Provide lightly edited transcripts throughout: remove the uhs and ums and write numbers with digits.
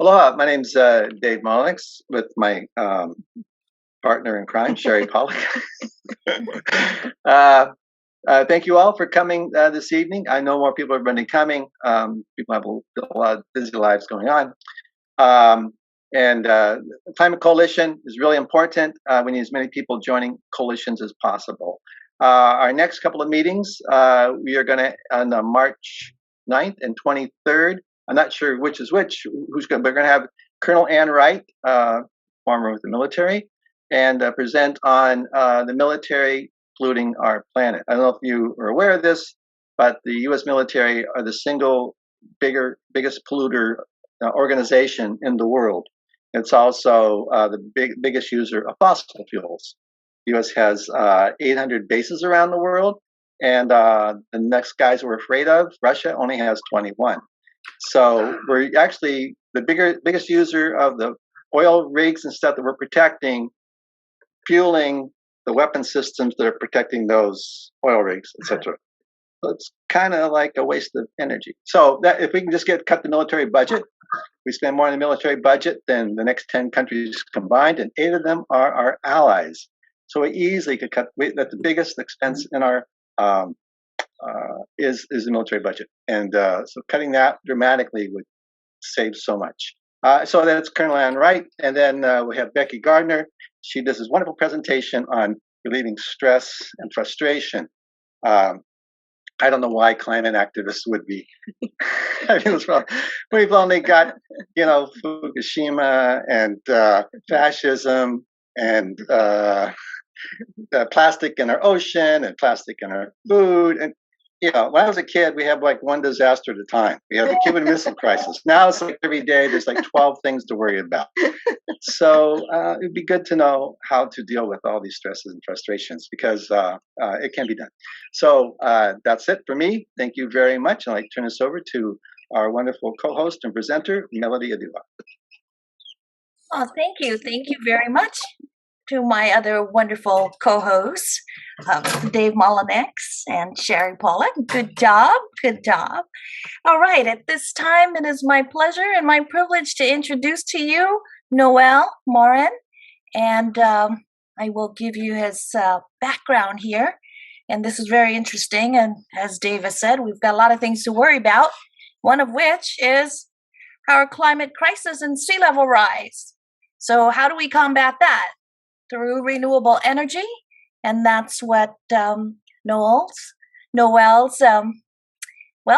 Aloha, my name's Dave Mulinix with my partner in crime, Sherry Pollack. Thank you all for coming this evening. I know more people have been coming. People have a lot of busy lives going on. The Climate Coalition is really important. We need as many people joining coalitions as possible. Our next couple of meetings, we are going to, on March 9th and 23rd, I'm not sure which is which, we're going to have Colonel Ann Wright, former with the military, and present on the military polluting our planet. I don't know if you are aware of this, but the U.S. military are the single biggest polluter organization in the world. It's also the biggest user of fossil fuels. The U.S. has 800 bases around the world, and the next guys we're afraid of, Russia, only has 21. So we're actually the biggest user of the oil rigs and stuff that we're protecting, fueling the weapon systems that are protecting those oil rigs, etc. So it's kind of like a waste of energy. So that if we can just cut the military budget, we spend more on the military budget than the next 10 countries combined, and 8 of them are our allies. So we easily could cut. That's the biggest expense in our is the military budget, and so cutting that dramatically would save so much. So that's Colonel Ann Wright, and then we have Becky Gardner. She does this wonderful presentation on relieving stress and frustration. I don't know why climate activists would be. I mean, we've only got, Fukushima and fascism and plastic in our ocean and plastic in our food. And, when I was a kid, we had like one disaster at a time. We had the Cuban Missile Crisis. Now it's like every day there's like 12 things to worry about. So it'd be good to know how to deal with all these stresses and frustrations, because it can be done. So that's it for me. Thank you very much. I'd like to turn this over to our wonderful co-host and presenter, Melodie Aduja. Oh, thank you. Thank you very much to my other wonderful co-hosts, Dave Mulinix and Sherry Pollack. Good job. Good job. All right. At this time, it is my pleasure and my privilege to introduce to you Noel Morin, and I will give you his background here. And this is very interesting. And as David said, we've got a lot of things to worry about, one of which is our climate crisis and sea level rise. So how do we combat that? Through renewable energy. And that's what Noel's,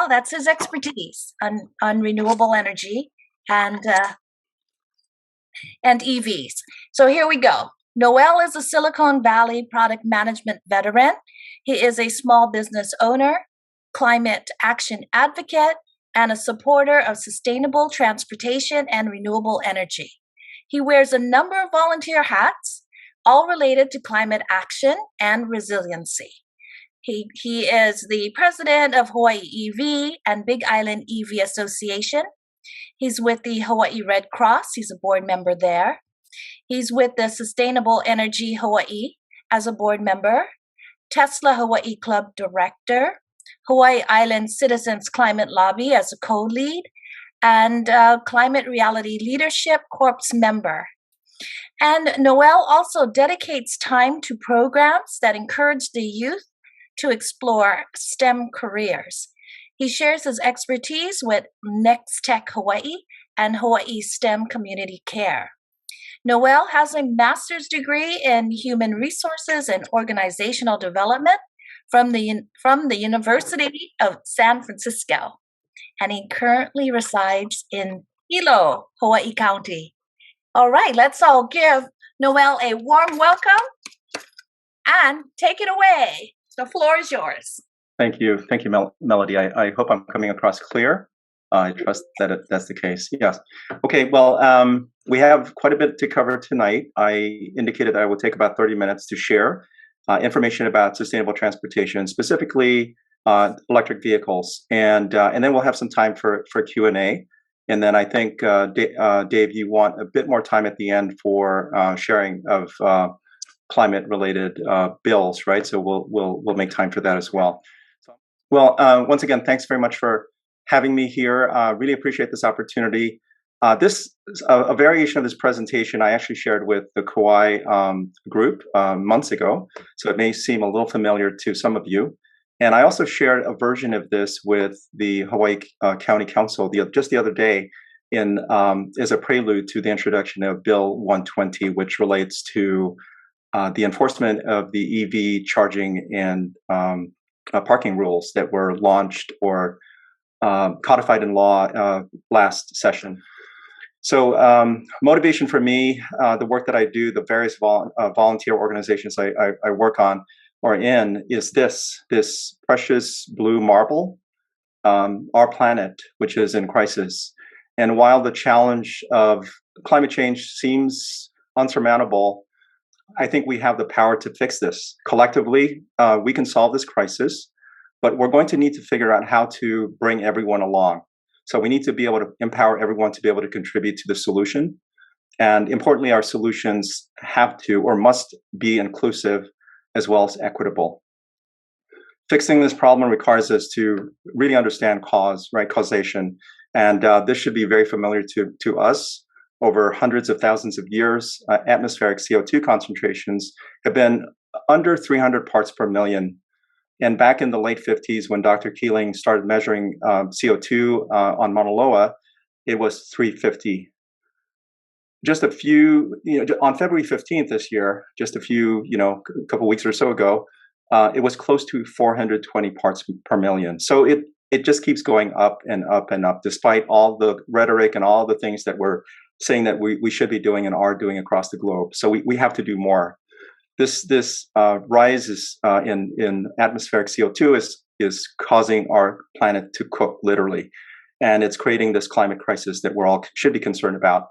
that's his expertise on renewable energy and EVs. So here we go. Noel is a Silicon Valley product management veteran. He is a small business owner, climate action advocate, and a supporter of sustainable transportation and renewable energy. He wears a number of volunteer hats, all related to climate action and resiliency. He is the president of Hawai'i EV and Big Island EV Association. He's with the Hawaii Red Cross. He's a board member there. He's with the Sustainable Energy Hawaii as a board member, Tesla Hawaii Club director, Hawaii Island Citizens Climate Lobby as a co-lead, and Climate Reality Leadership Corps member. And Noel also dedicates time to programs that encourage the youth to explore STEM careers. He shares his expertise with Next Tech Hawaii and Hawaii STEM Community Care. Noel has a master's degree in human resources and organizational development from the University of San Francisco, and he currently resides in Hilo, Hawaii County. All right, let's all give Noel a warm welcome and take it away. The floor is yours. Thank you, Melodie. I hope I'm coming across clear. I trust that that's the case. Yes. Okay. Well, we have quite a bit to cover tonight. I indicated that I will take about 30 minutes to share information about sustainable transportation, specifically electric vehicles, and then we'll have some time for Q&A. And then I think Dave, you want a bit more time at the end for sharing of climate-related bills, right? So we'll make time for that as well. Well, once again, thanks very much for having me here. Really appreciate this opportunity. A variation of this presentation I actually shared with the Kauai group months ago, so it may seem a little familiar to some of you. And I also shared a version of this with the Hawaii County Council just the other day as a prelude to the introduction of Bill 120, which relates to the enforcement of the EV charging and parking rules that were launched or codified in law last session. So motivation for me, the work that I do, the various volunteer organizations I work on or in, is this precious blue marble, our planet, which is in crisis. And while the challenge of climate change seems unsurmountable, I think we have the power to fix this. Collectively, we can solve this crisis, but we're going to need to figure out how to bring everyone along. So we need to be able to empower everyone to be able to contribute to the solution. And importantly, our solutions have to or must be inclusive as well as equitable. Fixing this problem requires us to really understand causation. And this should be very familiar to us. Over hundreds of thousands of years, atmospheric CO2 concentrations have been under 300 parts per million. And back in the late 50s, when Dr. Keeling started measuring CO2 on Mauna Loa, it was 350. Just a few, on February 15th this year, just a few, a couple weeks or so ago, it was close to 420 parts per million. So it just keeps going up and up and up, despite all the rhetoric and all the things that we're saying that we should be doing and are doing across the globe. So we have to do more. This rise in atmospheric CO2 is causing our planet to cook, literally, and it's creating this climate crisis that we're all should be concerned about.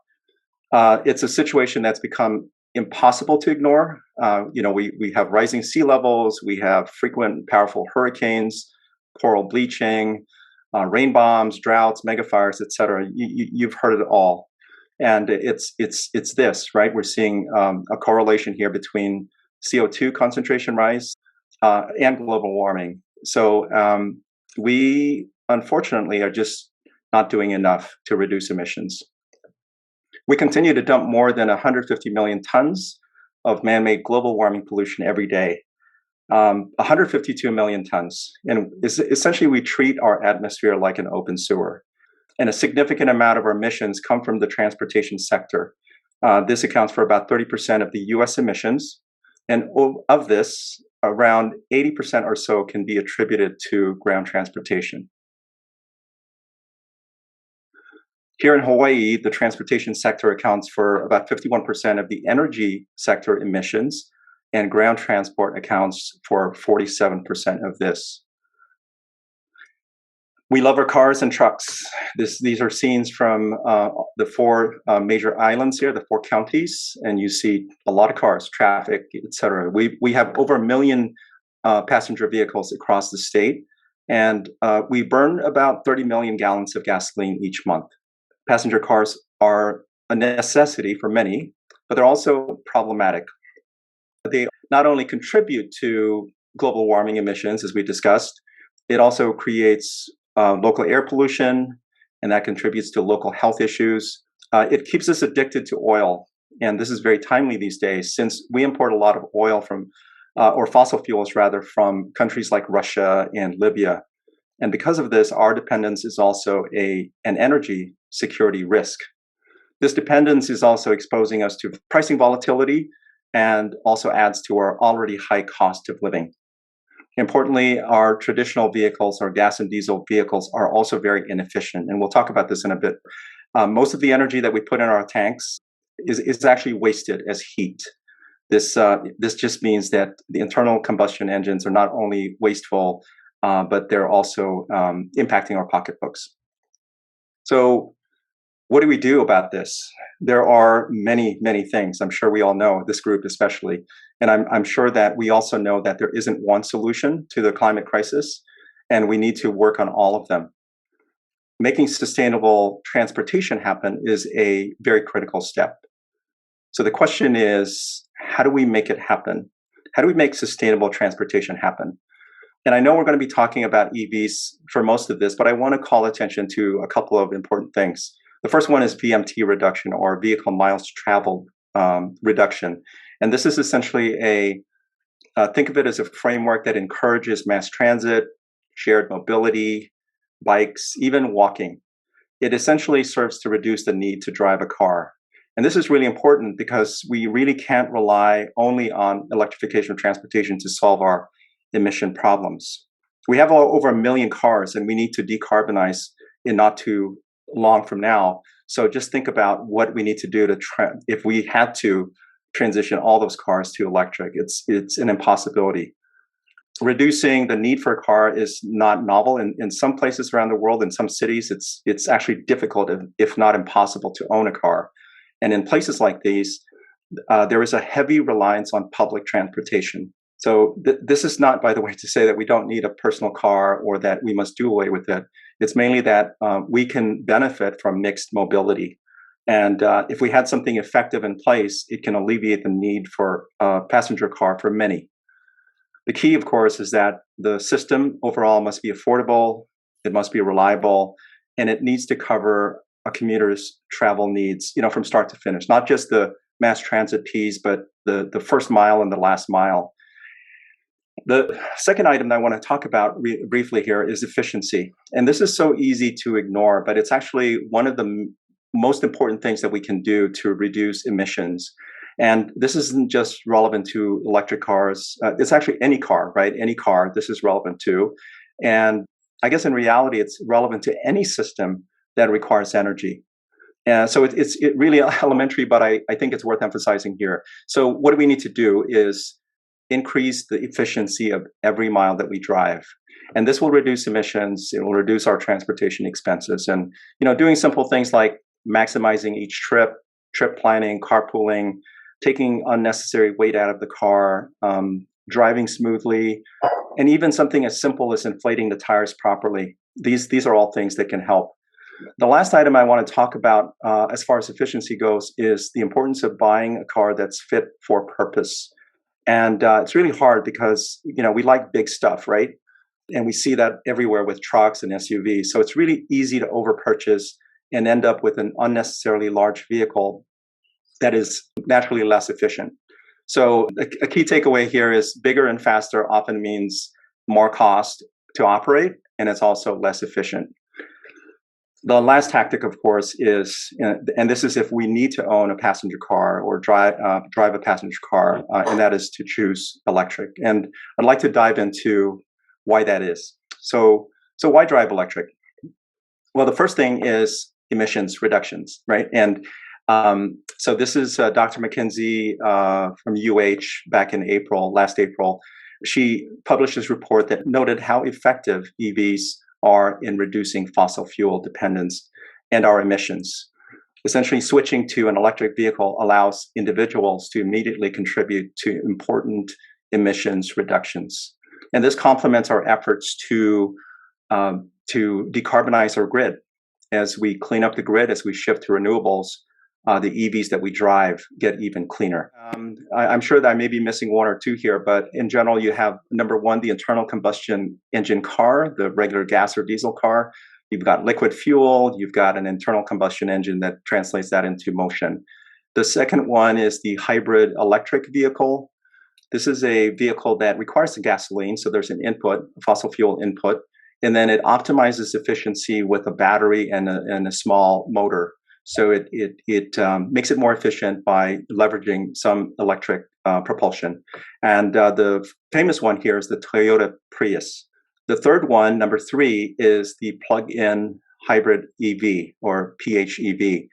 It's a situation that's become impossible to ignore. We have rising sea levels, we have frequent powerful hurricanes, coral bleaching, rain bombs, droughts, megafires, etc. You've heard it all. And it's this, right? We're seeing a correlation here between CO2 concentration rise and global warming. So we, unfortunately, are just not doing enough to reduce emissions. We continue to dump more than 150 million tons of man-made global warming pollution every day. 152 million tons. And essentially, we treat our atmosphere like an open sewer. And a significant amount of our emissions come from the transportation sector. This accounts for about 30% of the US emissions. And of this, around 80% or so can be attributed to ground transportation. Here in Hawaii, the transportation sector accounts for about 51% of the energy sector emissions, and ground transport accounts for 47% of this. We love our cars and trucks. These are scenes from the four major islands here, the four counties, and you see a lot of cars, traffic, etc. We have over 1 million passenger vehicles across the state, and we burn about 30 million gallons of gasoline each month. Passenger cars are a necessity for many, but they're also problematic. They not only contribute to global warming emissions, as we discussed, it also creates local air pollution, and that contributes to local health issues. It keeps us addicted to oil, and this is very timely these days since we import a lot of oil from, or fossil fuels rather, from countries like Russia and Libya. And because of this, our dependence is also an energy security risk. This dependence is also exposing us to pricing volatility and also adds to our already high cost of living. Importantly, our traditional vehicles, our gas and diesel vehicles, are also very inefficient. And we'll talk about this in a bit. Most of the energy that we put in our tanks is actually wasted as heat. This just means that the internal combustion engines are not only wasteful, but they're also impacting our pocketbooks. So what do we do about this? There are many, many things. I'm sure we all know, this group especially. And I'm sure that we also know that there isn't one solution to the climate crisis, and we need to work on all of them. Making sustainable transportation happen is a very critical step. So the question is, how do we make it happen? How do we make sustainable transportation happen? And I know we're going to be talking about EVs for most of this, but I want to call attention to a couple of important things. The first one is VMT reduction, or vehicle miles traveled reduction. And this is essentially think of it as a framework that encourages mass transit, shared mobility, bikes, even walking. It essentially serves to reduce the need to drive a car. And this is really important because we really can't rely only on electrification of transportation to solve our emission problems. We have over 1 million cars, and we need to decarbonize in not too long from now. So just think about what we need to do if we had to transition all those cars to electric. It's an impossibility. Reducing the need for a car is not novel. In some places around the world, in some cities, it's actually difficult, if not impossible, to own a car. And in places like these, there is a heavy reliance on public transportation. So this is not, by the way, to say that we don't need a personal car or that we must do away with it. It's mainly that we can benefit from mixed mobility. And if we had something effective in place, it can alleviate the need for a passenger car for many. The key, of course, is that the system overall must be affordable, it must be reliable, and it needs to cover a commuter's travel needs, from start to finish, not just the mass transit piece, but the first mile and the last mile. The second item that I want to talk about briefly here is efficiency. And this is so easy to ignore, but it's actually one of the most important things that we can do to reduce emissions. And this isn't just relevant to electric cars. It's actually any car, right? Any car this is relevant to. And I guess in reality, it's relevant to any system that requires energy. And so it's really elementary, but I think it's worth emphasizing here. So what do we need to do is increase the efficiency of every mile that we drive. And this will reduce emissions. It will reduce our transportation expenses. And, doing simple things like maximizing each trip planning, carpooling, taking unnecessary weight out of the car, driving smoothly, and even something as simple as inflating the tires properly. These are all things that can help. The last item I want to talk about as far as efficiency goes is the importance of buying a car that's fit for purpose. And it's really hard because, we like big stuff, right? And we see that everywhere with trucks and SUVs. So it's really easy to overpurchase and end up with an unnecessarily large vehicle that is naturally less efficient. So a key takeaway here is bigger and faster often means more cost to operate, and it's also less efficient. The last tactic, of course, is, and this is if we need to own a passenger car or drive a passenger car, and that is to choose electric. And I'd like to dive into why that is. So why drive electric? Well, the first thing is emissions reductions, right? And so this is Dr. McKenzie from back in last April. She published this report that noted how effective EVs are in reducing fossil fuel dependence and our emissions. Essentially, switching to an electric vehicle allows individuals to immediately contribute to important emissions reductions. And this complements our efforts to decarbonize our grid. As we clean up the grid, as we shift to renewables, the EVs that we drive get even cleaner. I'm sure that I may be missing one or two here, but in general, you have number one, the internal combustion engine car, the regular gas or diesel car. You've got liquid fuel, you've got an internal combustion engine that translates that into motion. The second one is the hybrid electric vehicle. This is a vehicle that requires the gasoline, so there's an input, a fossil fuel input, and then it optimizes efficiency with a battery and a small motor. So it makes it more efficient by leveraging some electric propulsion. And the famous one here is the Toyota Prius. The third one, number 3, is the plug-in hybrid EV or PHEV.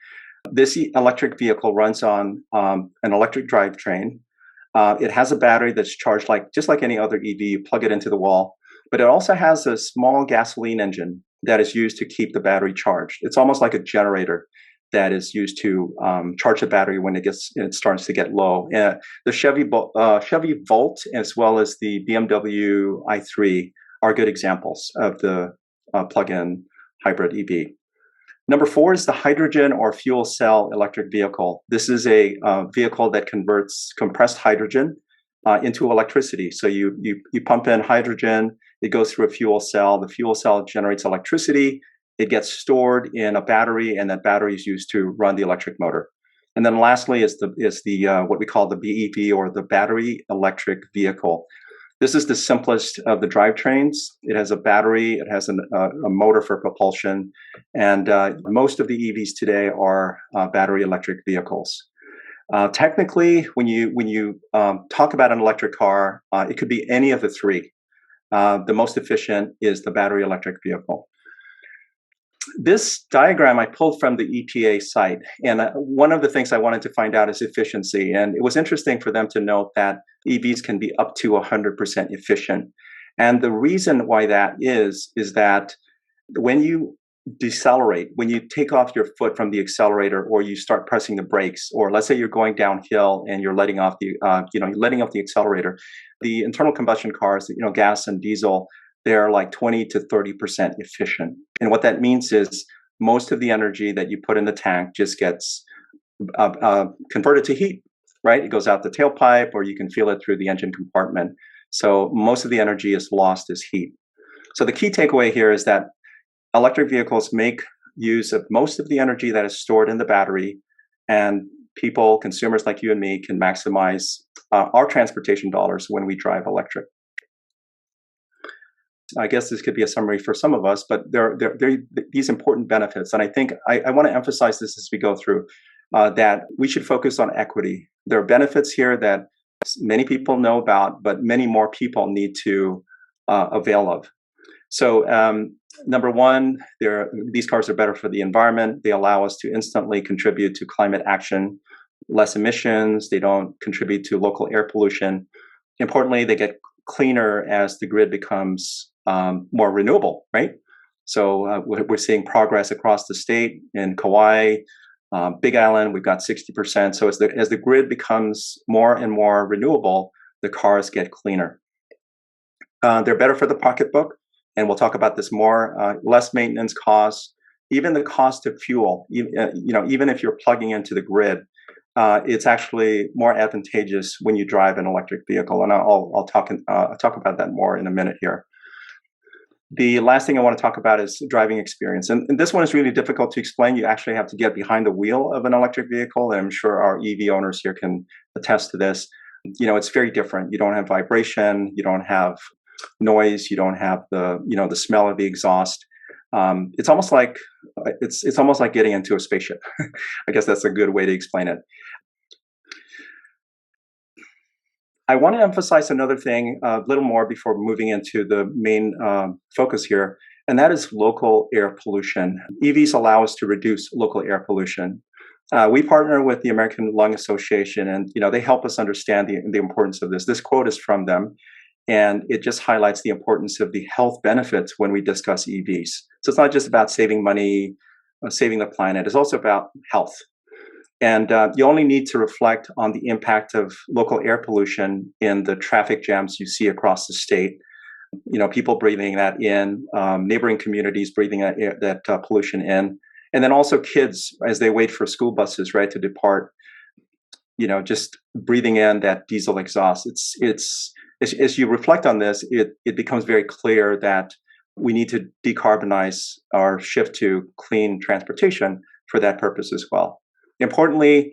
This electric vehicle runs on an electric drivetrain. It has a battery that's charged just like any other EV. You plug it into the wall, but it also has a small gasoline engine that is used to keep the battery charged. It's almost like a generator that is used to charge the battery when it starts to get low. The Chevy Volt as well as the BMW i3 are good examples of the plug-in hybrid EV. Number 4 is the hydrogen or fuel cell electric vehicle. This is a vehicle that converts compressed hydrogen into electricity. So you pump in hydrogen, it goes through a fuel cell. The fuel cell generates electricity. It gets stored in a battery, and that battery is used to run the electric motor. And then lastly is the what we call the BEV, or the battery electric vehicle. This is the simplest of the drivetrains. It has a battery, it has a motor for propulsion, and most of the EVs today are battery electric vehicles. Technically, when you talk about an electric car, it could be any of the three. The most efficient is the battery electric vehicle. This diagram I pulled from the EPA site, and one of the things I wanted to find out is efficiency. And it was interesting for them to note that EVs can be up to 100% efficient. And the reason why that is that when you decelerate, when you take off your foot from the accelerator, or you start pressing the brakes, or let's say you're going downhill and you're letting off the accelerator, the internal combustion cars, gas and diesel, they're like 20 to 30% efficient. And what that means is most of the energy that you put in the tank just gets converted to heat, right? It goes out the tailpipe, or you can feel it through the engine compartment. So most of the energy is lost as heat. So the key takeaway here is that electric vehicles make use of most of the energy that is stored in the battery, and people, consumers like you and me, can maximize our transportation dollars when we drive electric. I guess this could be a summary for some of us, but there are these important benefits. And I think I want to emphasize this as we go through, that we should focus on equity. There are benefits here that many people know about, but many more people need to avail of. So number one, these cars are better for the environment. They allow us to instantly contribute to climate action, less emissions. They don't contribute to local air pollution. Importantly, they get cleaner as the grid becomes more renewable, right? So we're seeing progress across the state. In Kauai, Big Island, we've got 60%. So as the grid becomes more and more renewable, the cars get cleaner. They're better for the pocketbook, and we'll talk about this more. Less maintenance costs, even the cost of fuel. Even if you're plugging into the grid, it's actually more advantageous when you drive an electric vehicle, and I'll talk about that more in a minute here. The last thing I want to talk about is driving experience. And this one is really difficult to explain. You actually have to get behind the wheel of an electric vehicle. And I'm sure our EV owners here can attest to this. It's very different. You don't have vibration. You don't have noise. You don't have the smell of the exhaust. It's almost like getting into a spaceship. I guess that's a good way to explain it. I want to emphasize another thing a little more before moving into the main focus here, and that is local air pollution. EVs allow us to reduce local air pollution. We partner with the American Lung Association, and they help us understand the importance of this. This quote is from them, and it just highlights the importance of the health benefits when we discuss EVs. So it's not just about saving money, saving the planet. It's also about health. And you only need to reflect on the impact of local air pollution in the traffic jams you see across the state. People breathing that in, neighboring communities breathing that pollution in, and then also kids as they wait for school buses, right, to depart. Just breathing in that diesel exhaust. It's as you reflect on this, it becomes very clear that we need to decarbonize our shift to clean transportation for that purpose as well. Importantly,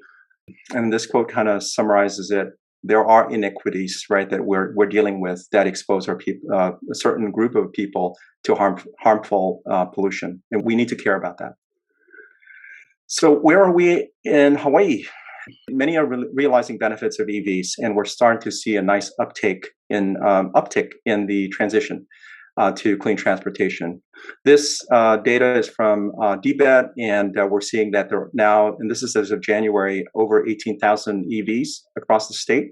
and this quote kind of summarizes it, there are inequities, right, that we're dealing with that expose a certain group of people to harmful pollution, and we need to care about that. So where are we in Hawaii? Many are realizing benefits of EVs, and we're starting to see a nice uptick in the transition to clean transportation. This data is from DBET, and we're seeing that there are now, and this is as of January, over 18,000 EVs across the state.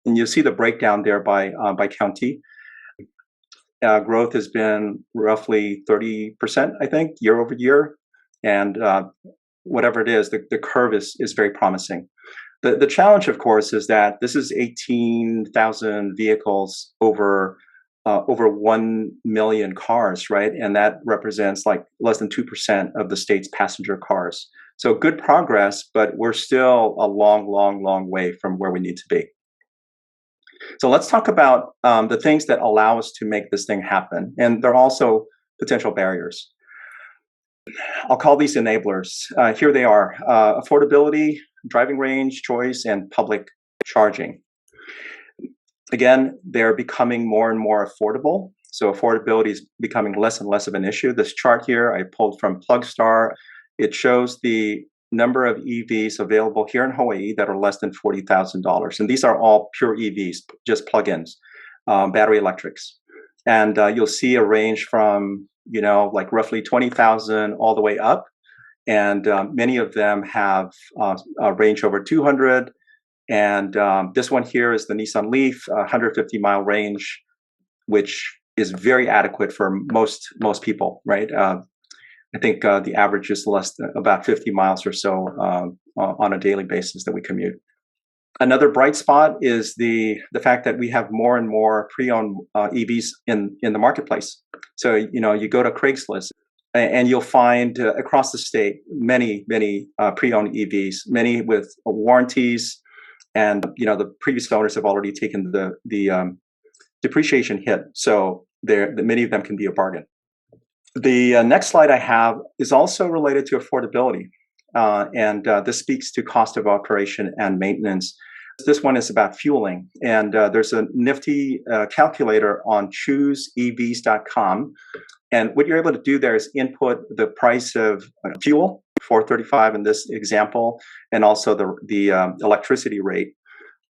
And you'll see the breakdown there by county. Growth has been roughly 30%, I think, year over year. And whatever it is, the curve is very promising. The challenge, of course, is that this is 18,000 vehicles over 1 million cars, right? And that represents like less than 2% of the state's passenger cars. So good progress, but we're still a long, long, long way from where we need to be. So let's talk about the things that allow us to make this thing happen. And there are also potential barriers. I'll call these enablers. Here they are: affordability, driving range, choice, and public charging. Again, they're becoming more and more affordable. So affordability is becoming less and less of an issue. This chart here I pulled from Plugstar. It shows the number of EVs available here in Hawaii that are less than $40,000. And these are all pure EVs, just plug-ins, battery electrics. And you'll see a range from, like roughly 20,000 all the way up. And many of them have a range over 200. And this one here is the Nissan Leaf, 150-mile range, which is very adequate for most people, right? I think the average is less than about 50 miles or so on a daily basis that we commute. Another bright spot is the fact that we have more and more pre-owned EVs in the marketplace. So, you go to Craigslist and you'll find across the state many pre-owned EVs, many with warranties, and the previous owners have already taken the depreciation hit. So many of them can be a bargain. The next slide I have is also related to affordability, and this speaks to cost of operation and maintenance. This one is about fueling, and there's a nifty calculator on chooseevs.com, and what you're able to do there is input the price of fuel, $4.35 in this example, and also the electricity rate.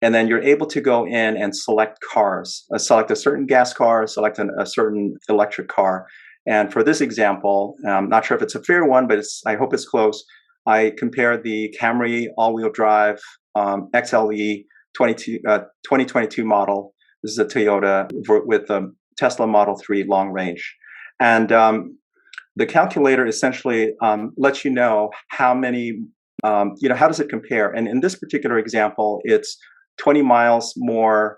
And then you're able to go in and select cars, select a certain gas car, select a certain electric car. And for this example, I'm not sure if it's a fair one, but I hope it's close. I compared the Camry all-wheel drive XLE 2022 model. This is a Toyota with a Tesla Model 3 long range. And the calculator essentially lets you know how many, how does it compare? And in this particular example, it's 20 miles more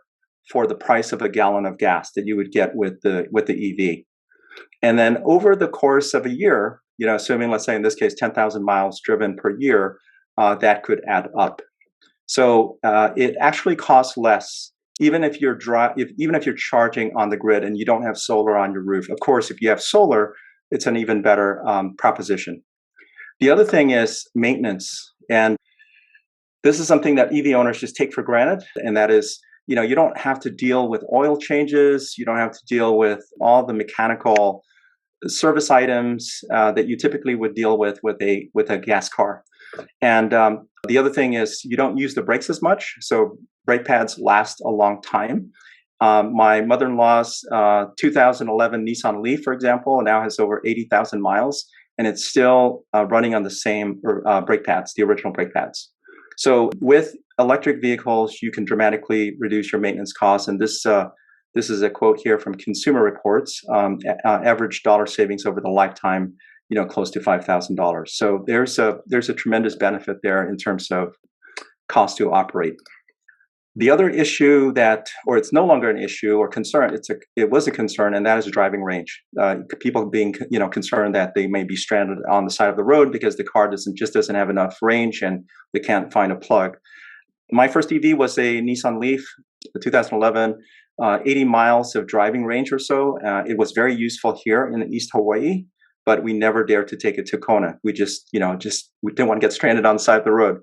for the price of a gallon of gas that you would get with the EV. And then over the course of a year, assuming, let's say in this case, 10,000 miles driven per year, that could add up. So it actually costs less, even if you're charging on the grid and you don't have solar on your roof. Of course, if you have solar, it's an even better proposition. The other thing is maintenance, and this is something that EV owners just take for granted, and that is, you don't have to deal with oil changes, you don't have to deal with all the mechanical service items that you typically would deal with a gas car. And the other thing is you don't use the brakes as much, so brake pads last a long time. My mother-in-law's 2011 Nissan Leaf, for example, now has over 80,000 miles, and it's still running on the same brake pads, the original brake pads. So with electric vehicles, you can dramatically reduce your maintenance costs. And this is a quote here from Consumer Reports, average dollar savings over the lifetime, close to $5,000. So there's a tremendous benefit there in terms of cost to operate. The other issue or it's no longer an issue or concern, it was a concern, and that is driving range. People being, concerned that they may be stranded on the side of the road because the car doesn't have enough range and they can't find a plug. My first EV was a Nissan Leaf, 2011, 80 miles of driving range or so. It was very useful here in East Hawaii, but we never dared to take it to Kona. We we didn't want to get stranded on the side of the road.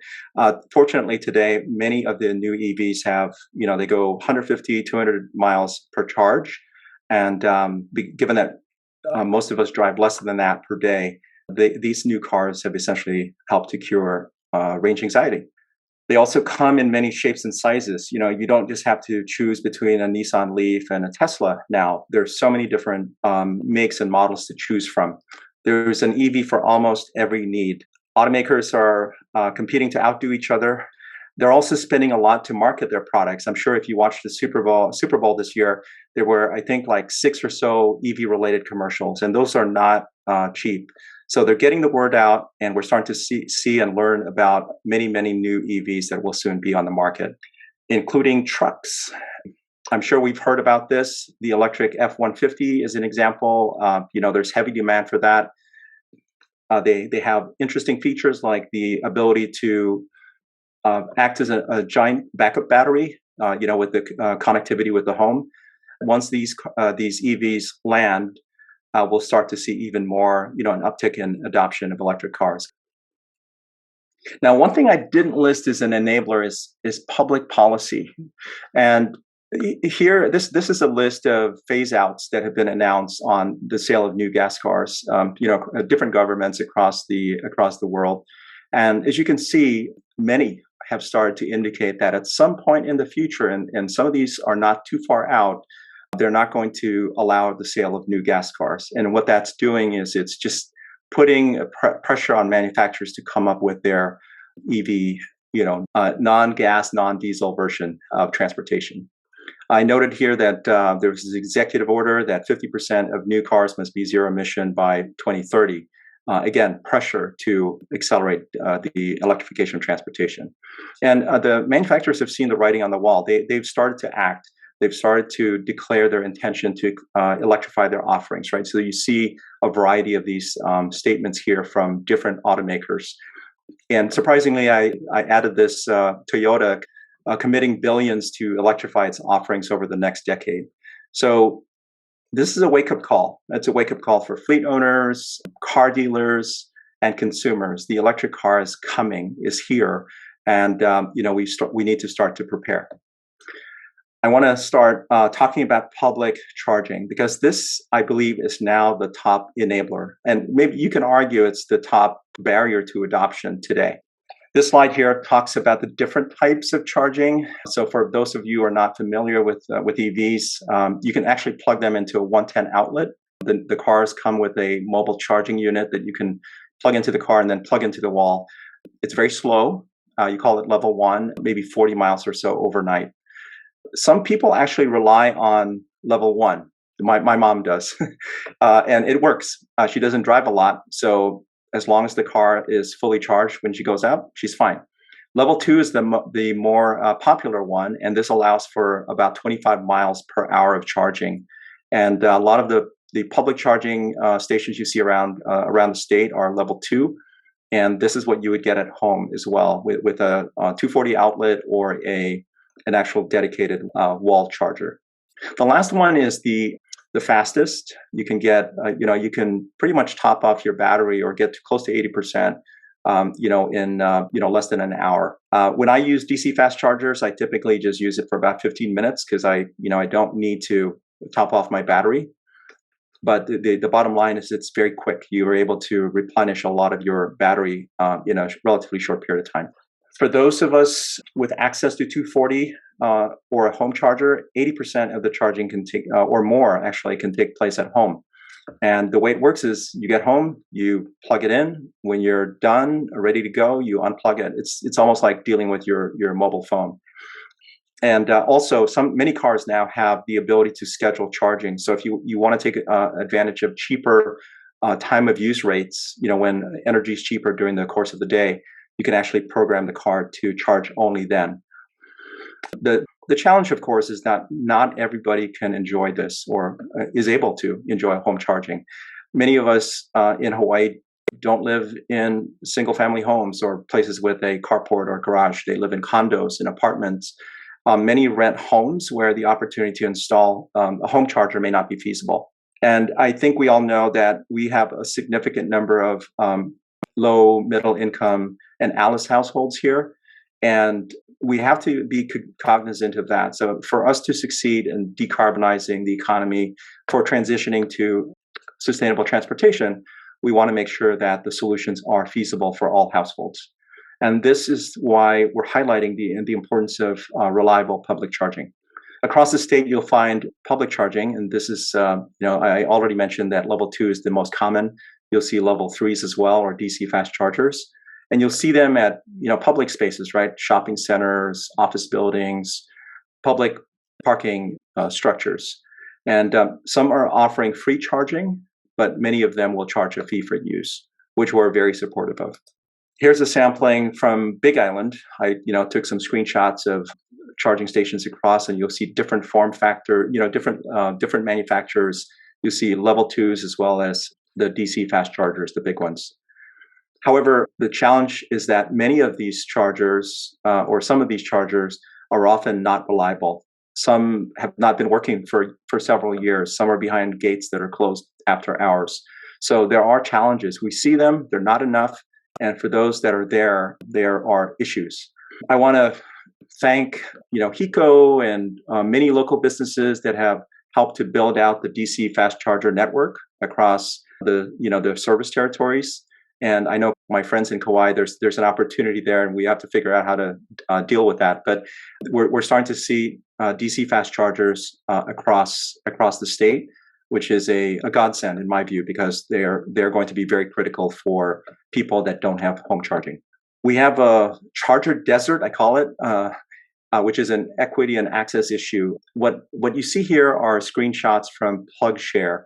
Fortunately today, many of the new EVs have, they go 150, 200 miles per charge. And given that most of us drive less than that per day, these new cars have essentially helped to cure range anxiety. They also come in many shapes and sizes. You don't just have to choose between a Nissan Leaf and a Tesla now. There's so many different makes and models to choose from. There's an EV for almost every need. Automakers are competing to outdo each other. They're also spending a lot to market their products. I'm sure if you watched the Super Bowl this year, there were, I think, like 6 or so EV-related commercials, and those are not cheap. So they're getting the word out, and we're starting to see and learn about many new EVs that will soon be on the market, including trucks. I'm sure we've heard about this. The electric F-150 is an example. There's heavy demand for that. They have interesting features like the ability to act as a giant backup battery, with the connectivity with the home. Once these EVs land, we'll start to see even more, an uptick in adoption of electric cars. Now, one thing I didn't list as an enabler is public policy. And here, this is a list of phase outs that have been announced on the sale of new gas cars, different governments across the world. And as you can see, many have started to indicate that at some point in the future, and some of these are not too far out, they're not going to allow the sale of new gas cars. And what that's doing is it's just putting pressure on manufacturers to come up with their EV, non-gas, non-diesel version of transportation. I noted here that there was an executive order that 50% of new cars must be zero emission by 2030. Again, pressure to accelerate the electrification of transportation. And the manufacturers have seen the writing on the wall. They've started to act. They've started to declare their intention to electrify their offerings, right? So you see a variety of these statements here from different automakers. And surprisingly, I added this Toyota committing billions to electrify its offerings over the next decade. So this is a wake-up call. It's a wake-up call for fleet owners, car dealers, and consumers. The electric car is coming, is here, and we need to start to prepare. I want to start talking about public charging, because this, I believe, is now the top enabler. And maybe you can argue it's the top barrier to adoption today. This slide here talks about the different types of charging. So for those of you who are not familiar with EVs, you can actually plug them into a 110 outlet. The cars come with a mobile charging unit that you can plug into the car and then plug into the wall. It's very slow. You call it level 1, maybe 40 miles or so overnight. Some people actually rely on level 1. My mom does, and it works. She doesn't drive a lot, so as long as the car is fully charged when she goes out, she's fine. Level 2 is the more popular one, and this allows for about 25 miles per hour of charging. And a lot of the public charging stations you see around the state are level 2, and this is what you would get at home as well with a 240 outlet or an actual dedicated wall charger. The last one is the fastest. You can get, you can pretty much top off your battery or get close to 80%, in less than an hour. When I use DC fast chargers, I typically just use it for about 15 minutes because I don't need to top off my battery. But the bottom line is it's very quick. You are able to replenish a lot of your battery in a relatively short period of time. For those of us with access to 240 or a home charger, 80% of the charging can take, or more actually, can take place at home. And the way it works is you get home, you plug it in. When you're done, ready to go, you unplug it. It's almost like dealing with your mobile phone. And also, many cars now have the ability to schedule charging. So if you want to take advantage of cheaper time of use rates, when energy is cheaper during the course of the day, you can actually program the car to charge only then. The challenge, of course, is that not everybody can enjoy this or is able to enjoy home charging. Many of us in Hawaii don't live in single-family homes or places with a carport or garage. They live in condos and apartments. Many rent homes where the opportunity to install a home charger may not be feasible. And I think we all know that we have a significant number of low, middle income and ALICE households here. And we have to be cognizant of that. So for us to succeed in decarbonizing the economy, for transitioning to sustainable transportation, we want to make sure that the solutions are feasible for all households. And this is why we're highlighting the importance of reliable public charging. Across the state, you'll find public charging, and this is, I already mentioned that level 2 is the most common. You'll see level 3s as well, or DC fast chargers. And you'll see them at, public spaces, right? Shopping centers, office buildings, public parking structures. And some are offering free charging, but many of them will charge a fee for use, which we're very supportive of. Here's a sampling from Big Island. I, took some screenshots of charging stations across, and you'll see different form factor, different manufacturers. You'll see level 2s as well as the DC fast chargers, the big ones. However, the challenge is that many of these chargers, or some of these chargers, are often not reliable. Some have not been working for several years. Some are behind gates that are closed after hours. So there are challenges. We see them, they're not enough. And for those that are there are issues. I want to thank, HECO and many local businesses that have helped to build out the DC fast charger network across the service territories. And I know my friends in Kauai, there's an opportunity there, and we have to figure out how to deal with that. But we're starting to see DC fast chargers across the state, which is a godsend in my view, because they're going to be very critical for people that don't have home charging. We have a charger desert, I call it, which is an equity and access issue. What you see here are screenshots from PlugShare.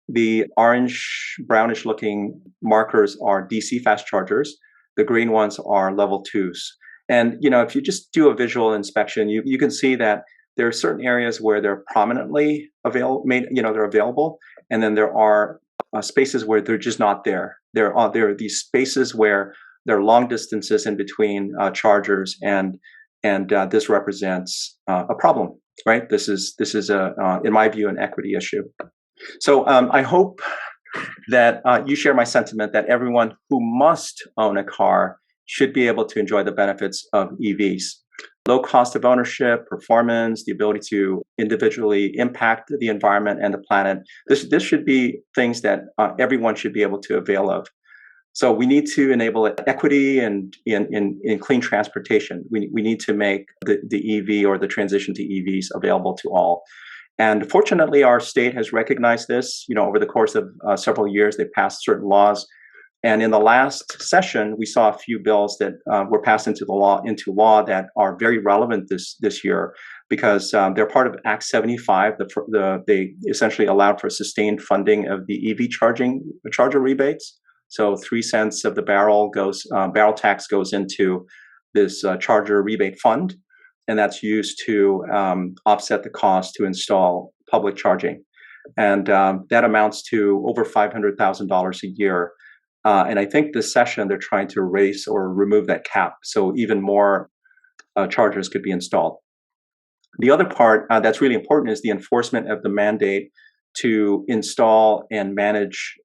The orange, brownish looking markers are DC fast chargers. The green ones are level 2s. And, if you just do a visual inspection, you can see that there are certain areas where they're prominently they're available. And then there are spaces where they're just not there. There are these spaces where there are long distances in between chargers, and this represents a problem, right? This is in my view, an equity issue. So I hope that you share my sentiment that everyone who must own a car should be able to enjoy the benefits of EVs. Low cost of ownership, performance, the ability to individually impact the environment and the planet. This should be things that everyone should be able to avail of. So we need to enable equity and in clean transportation. We need to make the EV or the transition to EVs available to all. And fortunately, our state has recognized this. Over the course of several years, they passed certain laws. And in the last session, we saw a few bills that were passed into law that are very relevant this year, because they're part of Act 75. They essentially allowed for sustained funding of the EV charger rebates. So 3 cents of the barrel tax goes into this charger rebate fund, and that's used to offset the cost to install public charging. And that amounts to over $500,000 a year. And I think this session, they're trying to raise or remove that cap, so even more chargers could be installed. The other part that's really important is the enforcement of the mandate to install and manage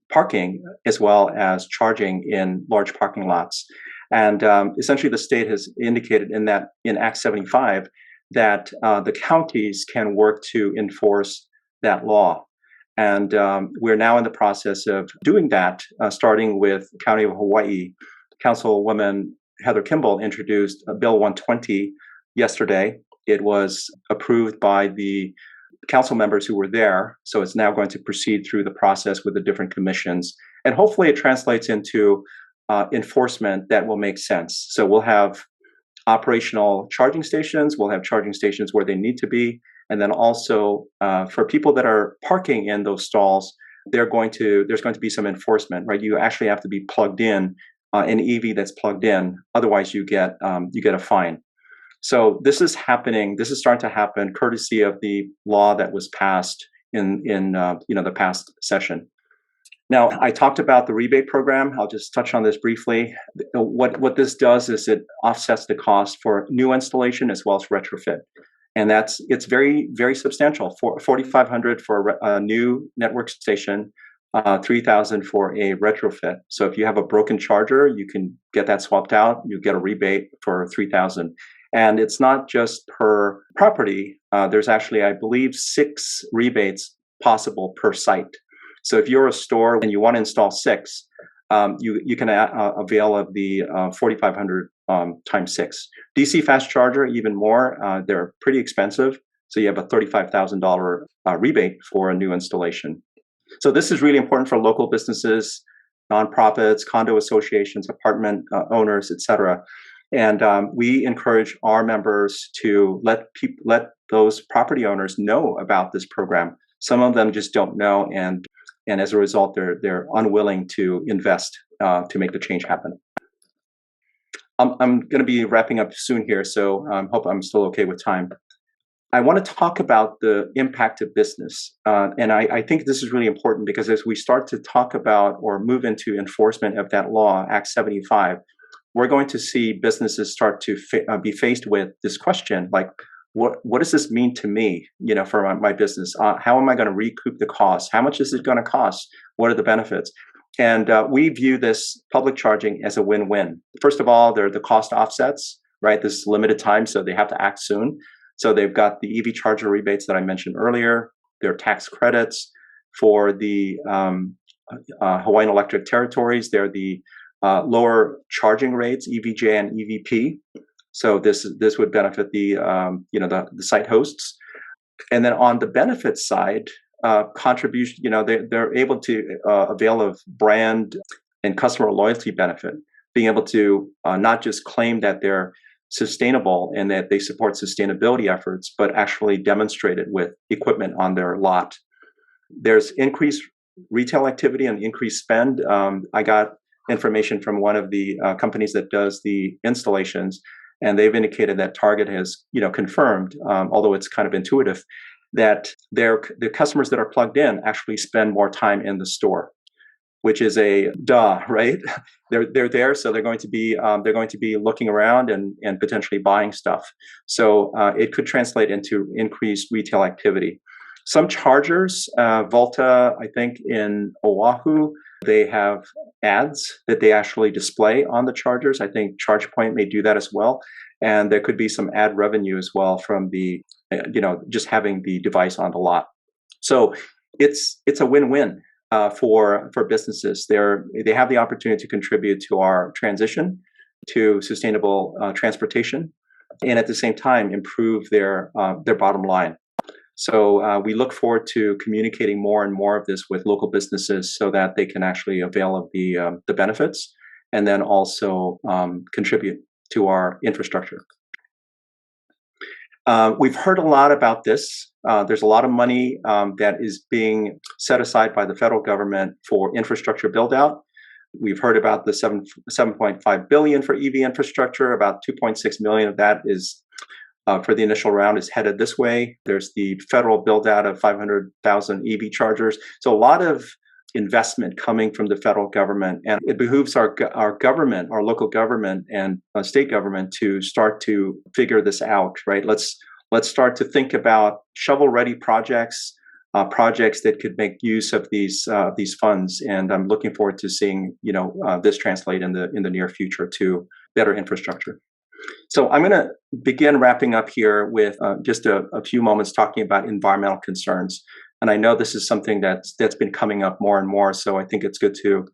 parking as well as charging in large parking lots. And essentially, the state has indicated in Act 75 that the counties can work to enforce that law. And we're now in the process of doing that, starting with County of Hawai'i. Councilwoman Heather Kimball introduced Bill 120 yesterday. It was approved by the council members who were there. So it's now going to proceed through the process with the different commissions. And hopefully it translates into enforcement that will make sense. So we'll have operational charging stations. We'll have charging stations where they need to be. And then also for people that are parking in those stalls, there's going to be some enforcement, right? You actually have to be plugged in, an EV that's plugged in. Otherwise, you get a fine. So this is happening. This is starting to happen, courtesy of the law that was passed in the past session. Now, I talked about the rebate program. I'll just touch on this briefly. What this does is it offsets the cost for new installation as well as retrofit. And it's very, very substantial. $4,500 for a new network station, $3,000 for a retrofit. So if you have a broken charger, you can get that swapped out. You get a rebate for $3,000. And it's not just per property. There's actually, I believe, 6 rebates possible per site. So if you're a store and you want to install 6, you can avail of the $4,500 times 6. DC fast charger, even more. They're pretty expensive. So you have a $35,000 rebate for a new installation. So this is really important for local businesses, nonprofits, condo associations, apartment owners, etc. And we encourage our members to let those property owners know about this program. Some of them just don't know, and as a result, they're unwilling to invest to make the change happen. I'm going to be wrapping up soon here, so I hope I'm still okay with time. I want to talk about the impact of business, and I think this is really important because as we start to talk about or move into enforcement of that law, Act 75, we're going to see businesses start to be faced with this question, like, what does this mean to me, for my business? How am I going to recoup the cost? How much is it going to cost? What are the benefits? And we view this public charging as a win-win. First of all, there are the cost offsets, right? This is limited time, so they have to act soon. So they've got the EV charger rebates that I mentioned earlier. There are tax credits for the Hawaiian Electric territories. There are the lower charging rates, EVJ and EVP. So this would benefit the site hosts. And then on the benefits side, contribution, they're able to avail of brand and customer loyalty benefit, being able to not just claim that they're sustainable and that they support sustainability efforts, but actually demonstrate it with equipment on their lot. There's increased retail activity and increased spend. I got information from one of the companies that does the installations, and they've indicated that Target has, confirmed, although it's kind of intuitive, that the customers that are plugged in actually spend more time in the store, which is a duh, right? They're there, so they're going to be looking around and potentially buying stuff. So it could translate into increased retail activity. Some chargers, Volta, I think in Oahu, they have ads that they actually display on the chargers. I think ChargePoint may do that as well. And there could be some ad revenue as well from the, just having the device on the lot. So it's a win-win for businesses. They have the opportunity to contribute to our transition to sustainable transportation, and at the same time improve their bottom line. So we look forward to communicating more and more of this with local businesses so that they can actually avail of the benefits and then also contribute to our infrastructure. We've heard a lot about this. There's a lot of money that is being set aside by the federal government for infrastructure build-out. We've heard about the 7.5 billion for EV infrastructure. About 2.6 million of that is for the initial round is headed this way. There's the federal build-out of 500,000 EV chargers. So a lot of investment coming from the federal government, and it behooves our government, our local government and state government to start to figure this out, right? Let's start to think about shovel-ready projects, projects that could make use of these funds. And I'm looking forward to seeing this translate in the near future to better infrastructure. So I'm going to begin wrapping up here with just a few moments talking about environmental concerns. And I know this is something that's been coming up more and more, so I think it's good to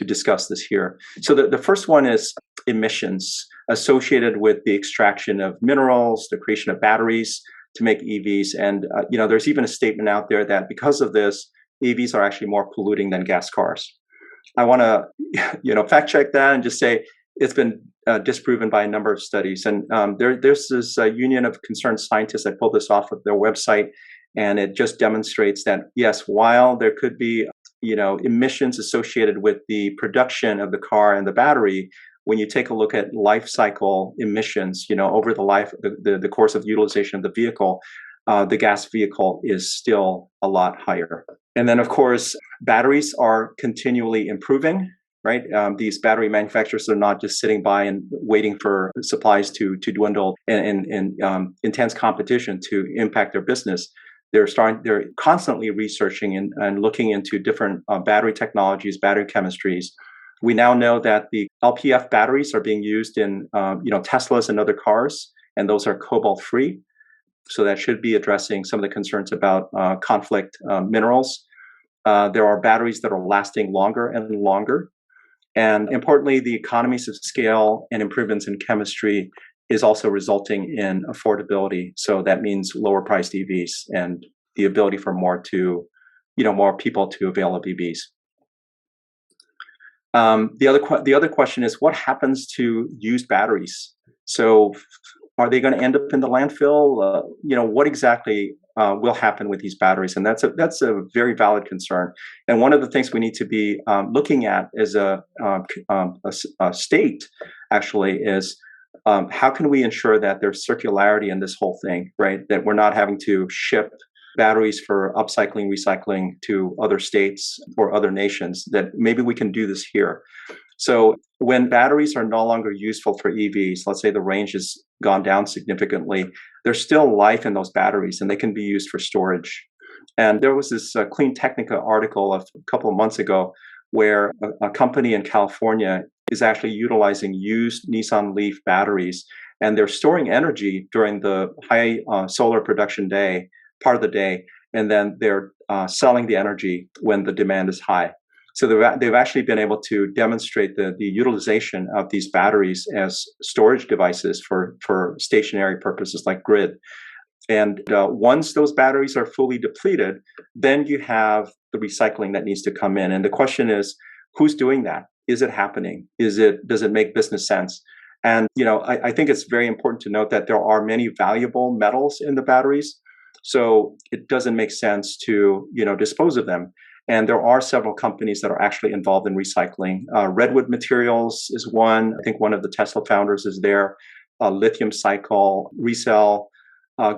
discuss this here. So the first one is emissions associated with the extraction of minerals, the creation of batteries to make EVs. And there's even a statement out there that because of this, EVs are actually more polluting than gas cars. I want to fact check that and just say it's been disproven by a number of studies. And there's this Union of Concerned Scientists that pulled this off of their website. And it just demonstrates that, yes, while there could be, emissions associated with the production of the car and the battery, when you take a look at life cycle emissions, over the life, the course of utilization of the vehicle, the gas vehicle is still a lot higher. And then, of course, batteries are continually improving, right? These battery manufacturers are not just sitting by and waiting for supplies to dwindle and intense competition to impact their business. They're constantly researching and looking into different battery technologies, battery chemistries. We now know that the LPF batteries are being used in Teslas and other cars, and those are cobalt-free. So that should be addressing some of the concerns about conflict minerals. There are batteries that are lasting longer and longer. And importantly, the economies of scale and improvements in chemistry is also resulting in affordability. So that means lower priced EVs and the ability for more people to avail of EVs. The other question is, what happens to used batteries? So are they going to end up in the landfill? What exactly will happen with these batteries? And that's a very valid concern. And one of the things we need to be looking at as a state actually is how can we ensure that there's circularity in this whole thing, right? That we're not having to ship batteries for upcycling, recycling to other states or other nations, that maybe we can do this here. So when batteries are no longer useful for EVs, let's say the range is gone down significantly, there's still life in those batteries and they can be used for storage. And there was this Clean Technica article a couple of months ago where a company in California is actually utilizing used Nissan Leaf batteries, and they're storing energy during the high solar production day, part of the day, and then they're selling the energy when the demand is high. So they've actually been able to demonstrate the utilization of these batteries as storage devices for stationary purposes like grid. And once those batteries are fully depleted, then you have the recycling that needs to come in. And the question is, who's doing that? Is it happening? Does it make business sense? And I think it's very important to note that there are many valuable metals in the batteries, so it doesn't make sense to dispose of them. And there are several companies that are actually involved in recycling. Redwood Materials is one. I think one of the Tesla founders is there. Lithium Cycle, Resell,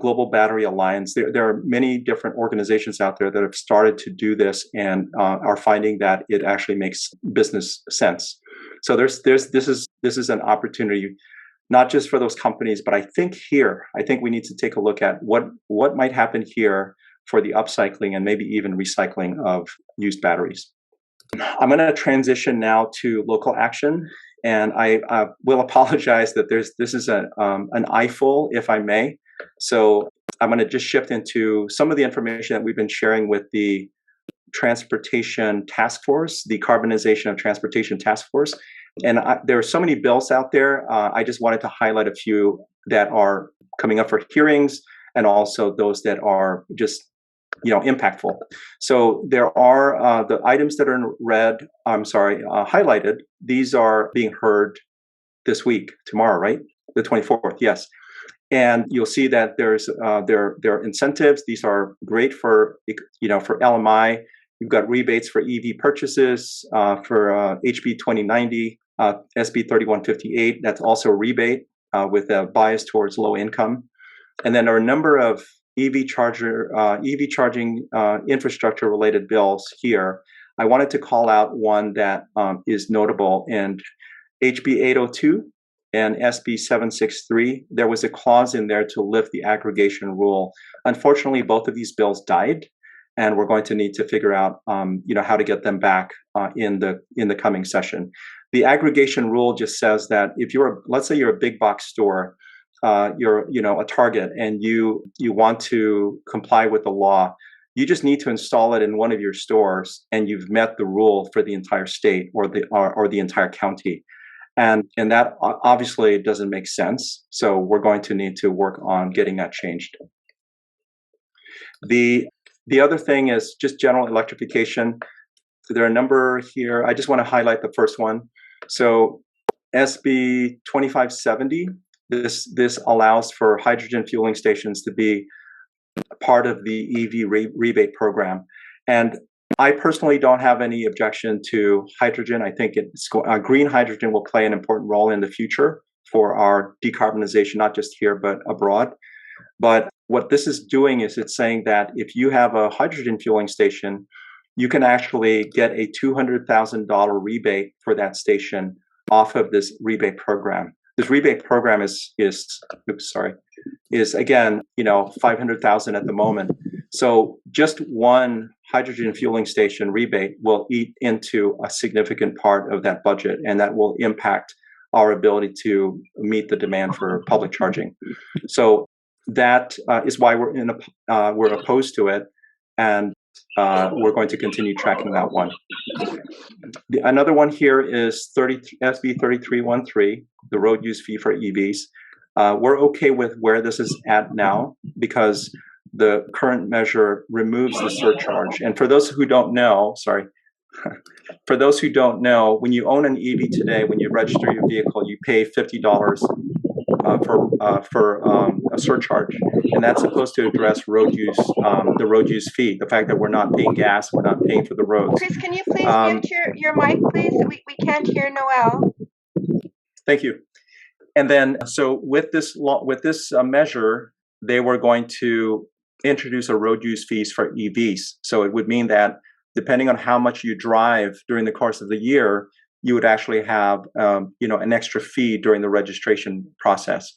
Global Battery Alliance. There are many different organizations out there that have started to do this and are finding that it actually makes business sense. So this is an opportunity, not just for those companies, but I think we need to take a look at what might happen here for the upcycling and maybe even recycling of used batteries. I'm going to transition now to local action, and I will apologize that this is an eyeful, if I may. So I'm going to just shift into some of the information that we've been sharing with the Transportation Task Force, the Carbonization of Transportation Task Force. And there are so many bills out there. I just wanted to highlight a few that are coming up for hearings and also those that are just impactful. So there are the items that are in red, highlighted. These are being heard this week, tomorrow, right? The 24th, yes. And you'll see that there are incentives. These are great for LMI. You've got rebates for EV purchases for HB 2090, SB 3158. That's also a rebate with a bias towards low income. And then there are a number of EV charging infrastructure related bills here. I wanted to call out one that is notable, and HB 802 and SB 763. There was a clause in there to lift the aggregation rule. Unfortunately, both of these bills died, and we're going to need to figure out how to get them back in the coming session. The aggregation rule just says that if let's say you're a big box store, you're a Target, and you want to comply with the law, you just need to install it in one of your stores, and you've met the rule for the entire state or the entire county, and that obviously doesn't make sense. So we're going to need to work on getting that changed. The other thing is just general electrification. There are a number here. I just want to highlight the first one. So SB 2570. This allows for hydrogen fueling stations to be part of the EV rebate program. And I personally don't have any objection to hydrogen. I think green hydrogen will play an important role in the future for our decarbonization, not just here, but abroad. But what this is doing is it's saying that if you have a hydrogen fueling station, you can actually get a $200,000 rebate for that station off of this rebate program. This rebate program is again, $500,000 at the moment. So just one hydrogen fueling station rebate will eat into a significant part of that budget, and that will impact our ability to meet the demand for public charging. So that is why we're opposed to it, and we're going to continue tracking that one. Another one here is SB 3313, the road use fee for EVs. We're okay with where this is at now because the current measure removes the surcharge. And for those who don't know, when you own an EV today, when you register your vehicle, you pay $50 for a surcharge, and that's supposed to address the road use fee. The fact that we're not paying gas, we're not paying for the roads. Chris, can you please mute your mic, please? We can't hear Noel. Thank you. And then, so with this measure, they were going to introduce a road use fees for EVs. So it would mean that depending on how much you drive during the course of the year, you would actually have an extra fee during the registration process.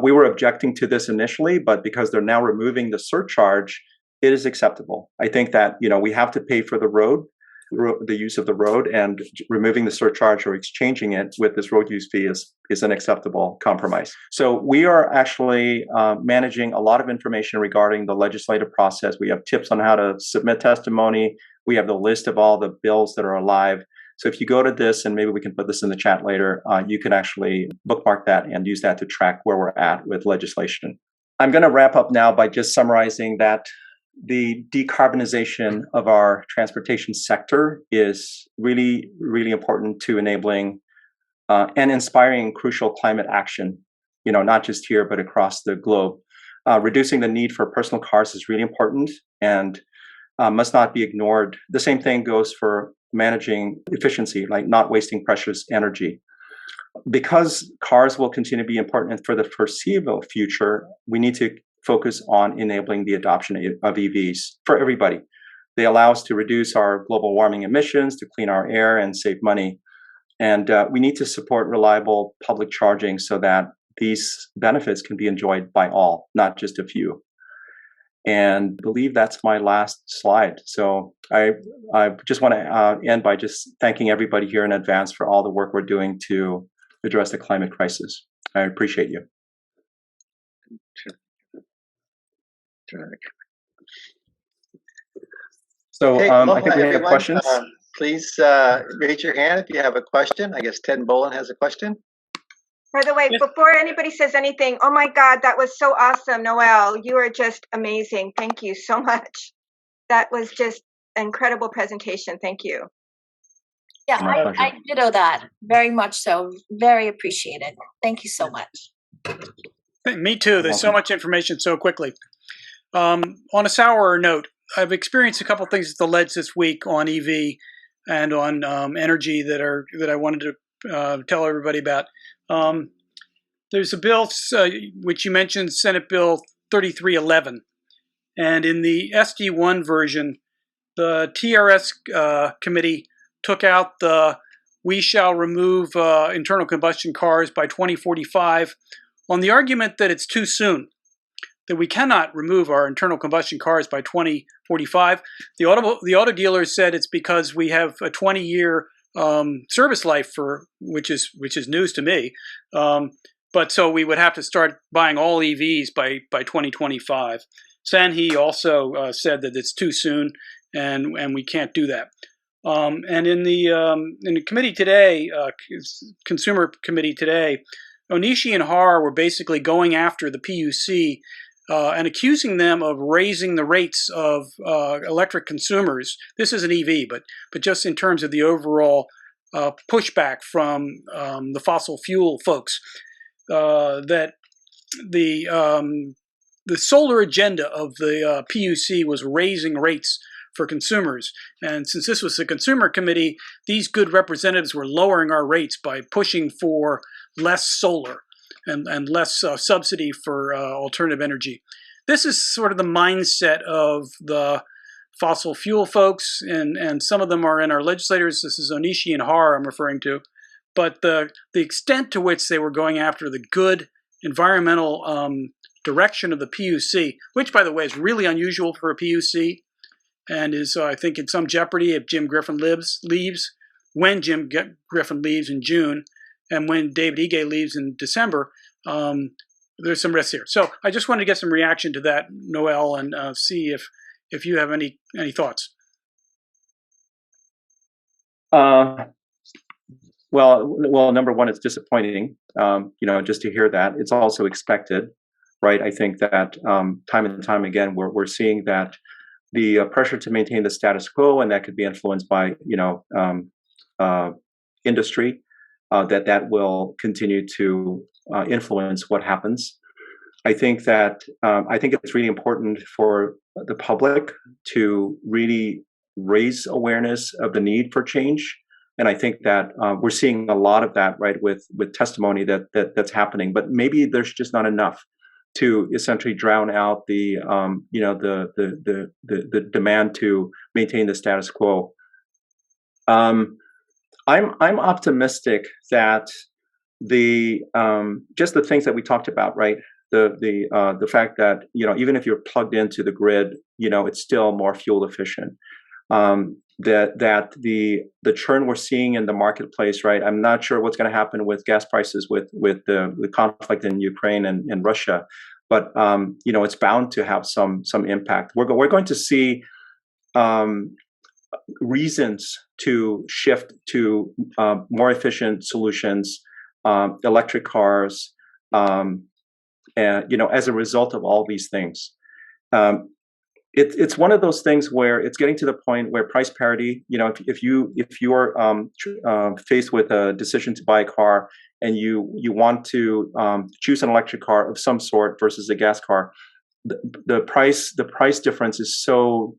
We were objecting to this initially, but because they're now removing the surcharge, it is acceptable. I think that, we have to pay for the use of the road, and removing the surcharge or exchanging it with this road use fee is an acceptable compromise. So we are actually managing a lot of information regarding the legislative process. We have tips on how to submit testimony. We have the list of all the bills that are alive. So if you go to this, and maybe we can put this in the chat later, you can actually bookmark that and use that to track where we're at with legislation. I'm going to wrap up now by just summarizing that the decarbonization of our transportation sector is really, really important to enabling and inspiring crucial climate action, not just here, but across the globe. Reducing the need for personal cars is really important and must not be ignored. The same thing goes for managing efficiency, like not wasting precious energy. Because cars will continue to be important for the foreseeable future, we need to focus on enabling the adoption of EVs for everybody. They allow us to reduce our global warming emissions, to clean our air, and save money. And we need to support reliable public charging so that these benefits can be enjoyed by all, not just a few. And I believe that's my last slide. So I just want to end by just thanking everybody here in advance for all the work we're doing to address the climate crisis. I appreciate you. So Hey, I think we have everyone. questions. Please raise your hand if you have a question. I guess Ted Bolin has a question. By the way, before anybody says anything, oh my God, that was so awesome, Noel. You are just amazing. Thank you so much. That was just an incredible presentation. Thank you. Yeah, I ditto that very much so. Very appreciated. Thank you so much. Me too. There's so much information so quickly. On a sourer note, I've experienced a couple things at the LEDs this week on EV and on energy that I wanted to tell everybody about. There's a bill which you mentioned, Senate Bill 3311, and in the SD1 version, the TRS committee took out the "we shall remove internal combustion cars by 2045" on the argument that it's too soon, that we cannot remove our internal combustion cars by 2045. The auto dealers said it's because we have a 20-year service life which is news to me. But so we would have to start buying all EVs by 2025. Sanhee also said that it's too soon and we can't do that. And in the committee today, Consumer Committee today, Onishi and Har were basically going after the PUC and accusing them of raising the rates of electric consumers. This is an EV, but just in terms of the overall pushback from the fossil fuel folks, that the solar agenda of the PUC was raising rates for consumers. And since this was the Consumer Committee, these good representatives were lowering our rates by pushing for less solar and less subsidy for alternative energy. This is sort of the mindset of the fossil fuel folks, and some of them are in our legislators. This is Onishi and Har I'm referring to. But the extent to which they were going after the good environmental direction of the PUC, which, by the way, is really unusual for a PUC, and is, I think, in some jeopardy if Jim Griffin leaves, when Jim Griffin leaves in June, and when David Ige leaves in December, there's some risk here. So I just wanted to get some reaction to that, Noel, and see if you have any thoughts. Well, number one, it's disappointing, just to hear that. It's also expected, right? I think that time and time again, we're seeing that the pressure to maintain the status quo, and that could be influenced by, industry, that will continue to influence what happens. I think it's really important for the public to really raise awareness of the need for change. And I think that we're seeing a lot of that, right, with testimony that's happening. But maybe there's just not enough to essentially drown out the demand to maintain the status quo. I'm optimistic that the just the things that we talked about, right? The fact that even if you're plugged into the grid, it's still more fuel efficient. That the churn we're seeing in the marketplace, right? I'm not sure what's going to happen with gas prices with the conflict in Ukraine and Russia, but it's bound to have some impact. We're going to see reasons to shift to more efficient solutions, electric cars, and as a result of all these things. It's one of those things where it's getting to the point where price parity, if you're faced with a decision to buy a car and you want to choose an electric car of some sort versus a gas car, the price difference is so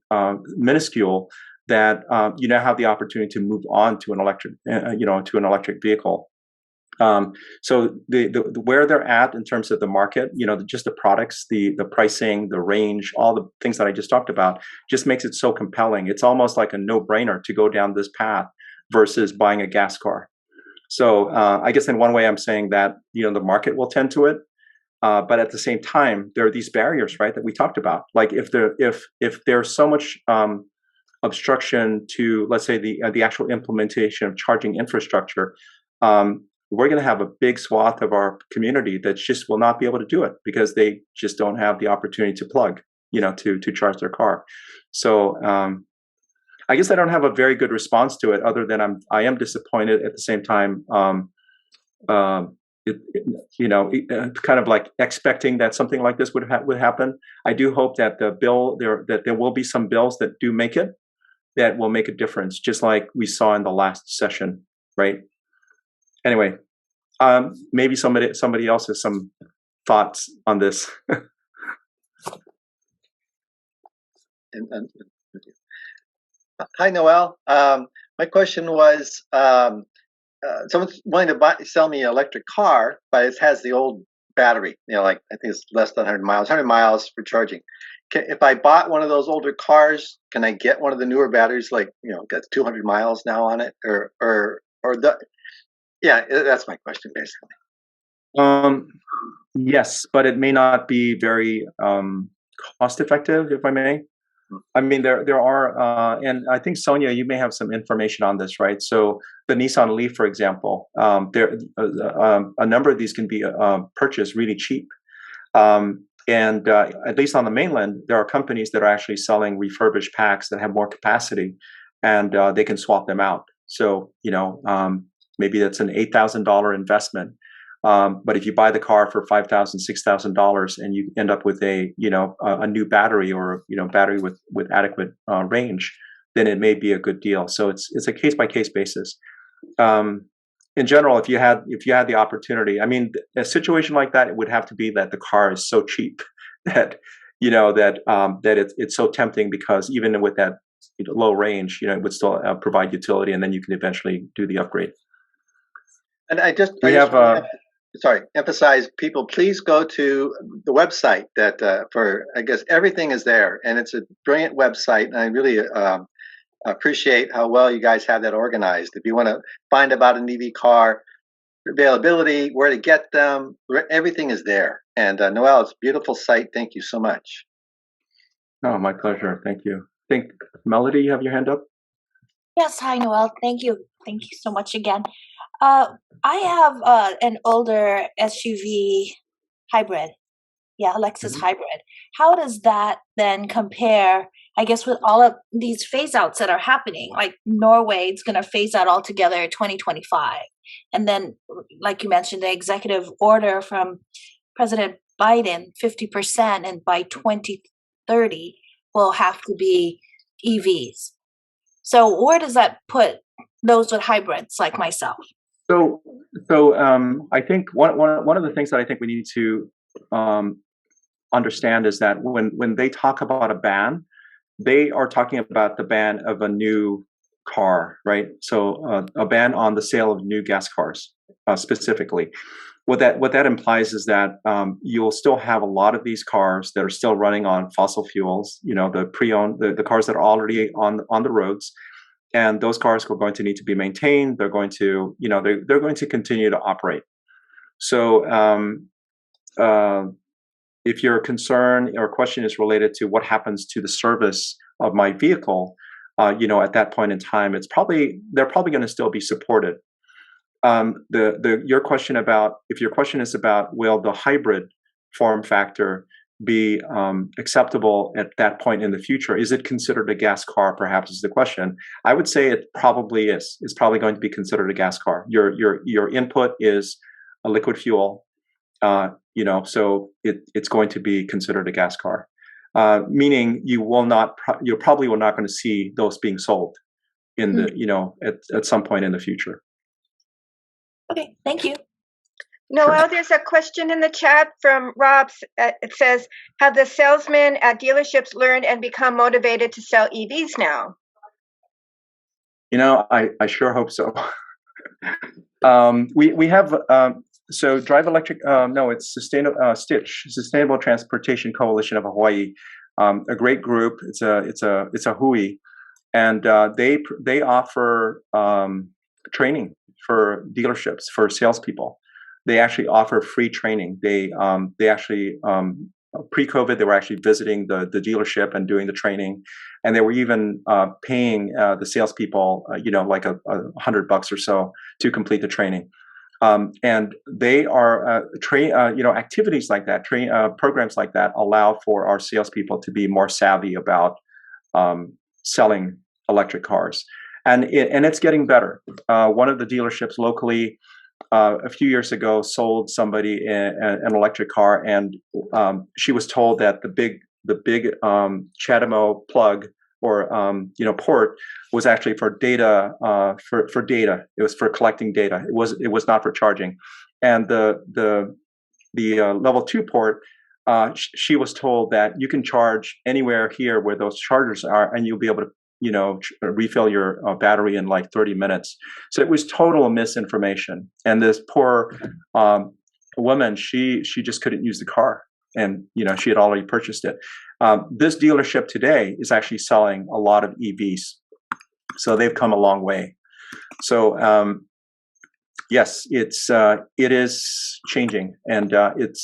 minuscule that you now have the opportunity to move on to an electric vehicle. So the where they're at in terms of the market, just the products, the pricing, the range, all the things that I just talked about, just makes it so compelling. It's almost like a no-brainer to go down this path versus buying a gas car. So I guess in one way I'm saying that the market will tend to it, but at the same time there are these barriers, right, that we talked about. Like if there's so much obstruction to, let's say, the actual implementation of charging infrastructure. We're going to have a big swath of our community that just will not be able to do it because they just don't have the opportunity to plug, to charge their car. So I guess I don't have a very good response to it, other than I am disappointed at the same time. Kind of like expecting that something like this would happen. I do hope that that there will be some bills that do make it, that will make a difference, just like we saw in the last session, right? Anyway, maybe somebody else has some thoughts on this. Hi, Noel. My question was, someone's wanting to sell me an electric car, but it has the old battery. I think it's less than 100 miles. 100 miles for charging. If I bought one of those older cars, can I get one of the newer batteries, that's 200 miles now on it, Yeah, that's my question, basically. Yes, but it may not be very cost effective, if I may. I mean, there are, and I think Sonia, you may have some information on this, right? So the Nissan Leaf, for example, a number of these can be purchased really cheap. And at least on the mainland, there are companies that are actually selling refurbished packs that have more capacity, and they can swap them out. So, maybe that's an $8,000 investment. But if you buy the car for $5,000, $6,000 and you end up with a new battery or, battery with adequate range, then it may be a good deal. So it's a case by case basis. In general, if you had the opportunity, I mean, a situation like that, it would have to be that the car is so cheap that, that it's so tempting, because even with that low range, it would still provide utility, and then you can eventually do the upgrade. And emphasize, people, please go to the website I guess everything is there, and it's a brilliant website, and I really appreciate how well you guys have that organized. If you want to find about an EV car, availability, where to get them, everything is there. And Noel, it's a beautiful site. Thank you so much. Oh, my pleasure. Thank you. I think, Melodie, you have your hand up? Yes, hi, Noel. Thank you. Thank you so much again. I have an older SUV hybrid. Yeah, Lexus hybrid. How does that then compare, I guess, with all of these phase outs that are happening? Like Norway is going to phase out altogether 2025. And then, like you mentioned, the executive order from President Biden, 50%, and by 2030 will have to be EVs. So where does that put those with hybrids like myself? So I think one of the things that I think we need to understand is that when they talk about a ban, they are talking about the ban of a new car, right? So a ban on the sale of new gas cars specifically. What that implies is that you'll still have a lot of these cars that are still running on fossil fuels. The pre-owned, the cars that are already on the roads. And those cars are going to need to be maintained. They're going to, they're going to continue to operate. So if your concern or question is related to what happens to the service of my vehicle, at that point in time, they're probably going to still be supported. Your question is about will the hybrid form factor be acceptable at that point in the future? Is it considered a gas car? Perhaps is the question. I would say it probably is. It's probably going to be considered a gas car. Your input is a liquid fuel, so it's going to be considered a gas car. Meaning you probably will not going to see those being sold in the at some point in the future. Okay, thank you. Noel, Sure. there's a question in the chat from Rob. It says, have the salesmen at dealerships learned and become motivated to sell EVs now? I sure hope so. We have so Drive Electric. No, it's Sustainable Transportation Coalition of Hawaii, a great group. It's a hui, and they offer training for dealerships, for salespeople. They actually offer free training. They actually pre-COVID, they were actually visiting the dealership and doing the training, and they were even paying the salespeople, like $100 or so to complete the training. And they are activities like that, programs like that allow for our salespeople to be more savvy about selling electric cars, and it's getting better. One of the dealerships locally, a few years ago, sold somebody an electric car, and she was told that the big CHAdeMO plug or port was actually for data, for data. It was for collecting data. It was not for charging. And the level 2 port, she was told that you can charge anywhere here where those chargers are, and you'll be able to refill your battery in like 30 minutes. So it was total misinformation. And this poor woman, she just couldn't use the car, and she had already purchased it. This dealership today is actually selling a lot of EVs, so they've come a long way. So yes, it is changing, and it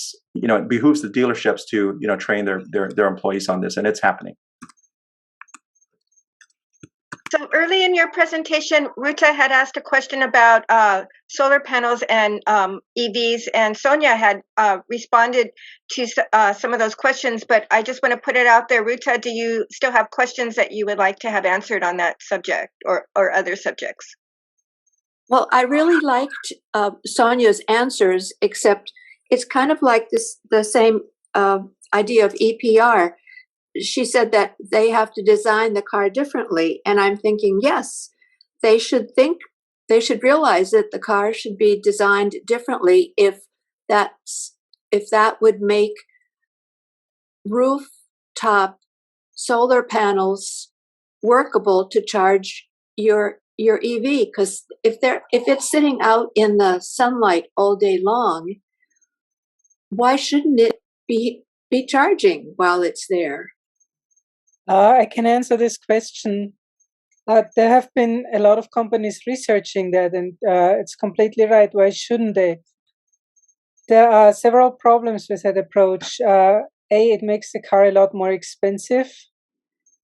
behooves the dealerships to train their employees on this, and it's happening. So early in your presentation, Ruta had asked a question about solar panels and EVs, and Sonia had responded to some of those questions, but I just want to put it out there. Ruta, do you still have questions that you would like to have answered on that subject or other subjects? Well, I really liked Sonia's answers, except it's kind of like the same idea of EPR. She said that they have to design the car differently. And I'm thinking, yes, they should realize that the car should be designed differently if that would make rooftop solar panels workable to charge your EV. Because if it's sitting out in the sunlight all day long, why shouldn't it be charging while it's there? I can answer this question. There have been a lot of companies researching that, and it's completely right. Why shouldn't they? There are several problems with that approach. A, it makes the car a lot more expensive.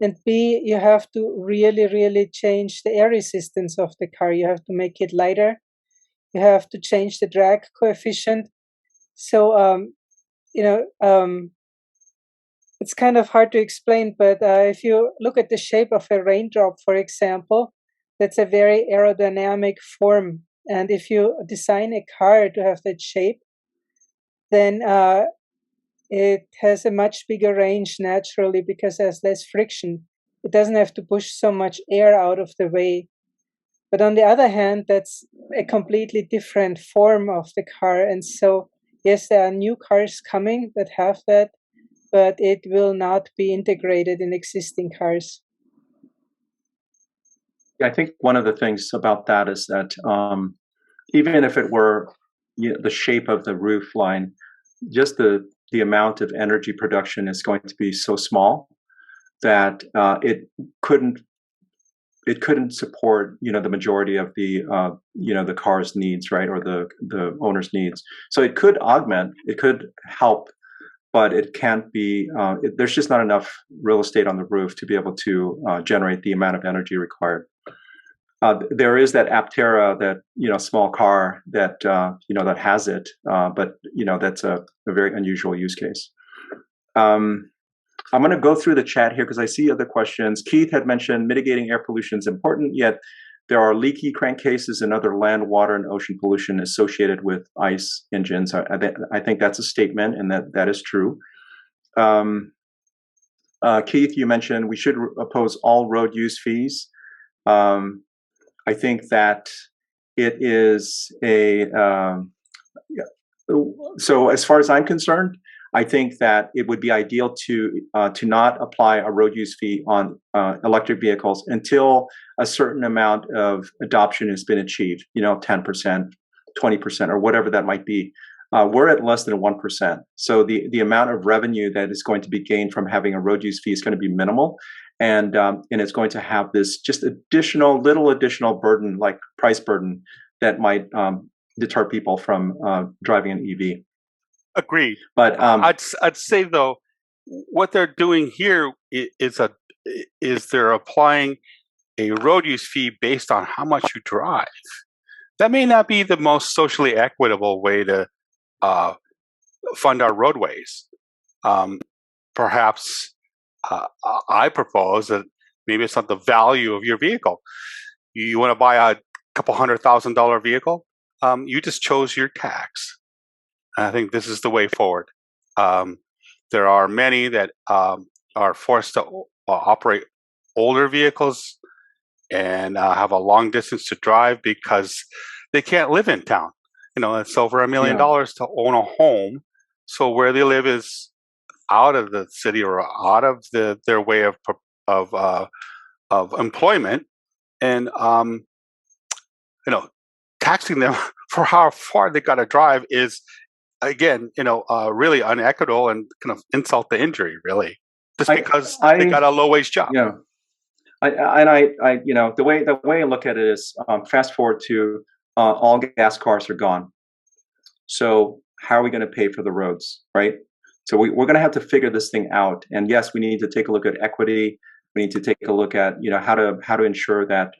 And B, you have to really, really change the air resistance of the car. You have to make it lighter. You have to change the drag coefficient. So, it's kind of hard to explain, but if you look at the shape of a raindrop, for example, that's a very aerodynamic form. And if you design a car to have that shape, then it has a much bigger range naturally because there's less friction. It doesn't have to push so much air out of the way. But on the other hand, that's a completely different form of the car. And so, yes, there are new cars coming that have that, but it will not be integrated in existing cars. I think one of the things about that is that even if it were the shape of the roof line, just the amount of energy production is going to be so small that it couldn't it couldn't support, the majority of the, the car's needs, right, or the owner's needs. So it could augment, it could help, but it can't be. There's just not enough real estate on the roof to be able to generate the amount of energy required. There is that Aptera, that small car that that has it, but that's a very unusual use case. I'm going to go through the chat here because I see other questions. Keith had mentioned mitigating air pollution is important, yet there are leaky crankcases and other land, water, and ocean pollution associated with ICE engines. I think that's a statement, and that is true. Keith, you mentioned we should oppose all road use fees. I think that it is so as far as I'm concerned, I think that it would be ideal to not apply a road use fee on electric vehicles until a certain amount of adoption has been achieved, 10%, 20%, or whatever that might be. We're at less than 1%. So the amount of revenue that is going to be gained from having a road use fee is going to be minimal. And it's going to have this just little additional burden, like price burden, that might deter people from driving an EV. Agreed. But I'd say though, what they're doing here is they're applying a road use fee based on how much you drive. That may not be the most socially equitable way to fund our roadways. Perhaps I propose that maybe it's not the value of your vehicle. You want to buy a couple $100,000 vehicle? You just chose your tax. I think this is the way forward. There are many that are forced to operate older vehicles and have a long distance to drive because they can't live in town. It's over $1 million to own a home. So where they live is out of the city or out of their way of employment, and taxing them for how far they got to drive is, again, really unequitable and kind of insult the injury, really, just because they got a low wage job. Yeah, the way I look at it is, fast forward to all gas cars are gone. So how are we going to pay for the roads, right? So we're going to have to figure this thing out. And yes, we need to take a look at equity. We need to take a look at how to ensure that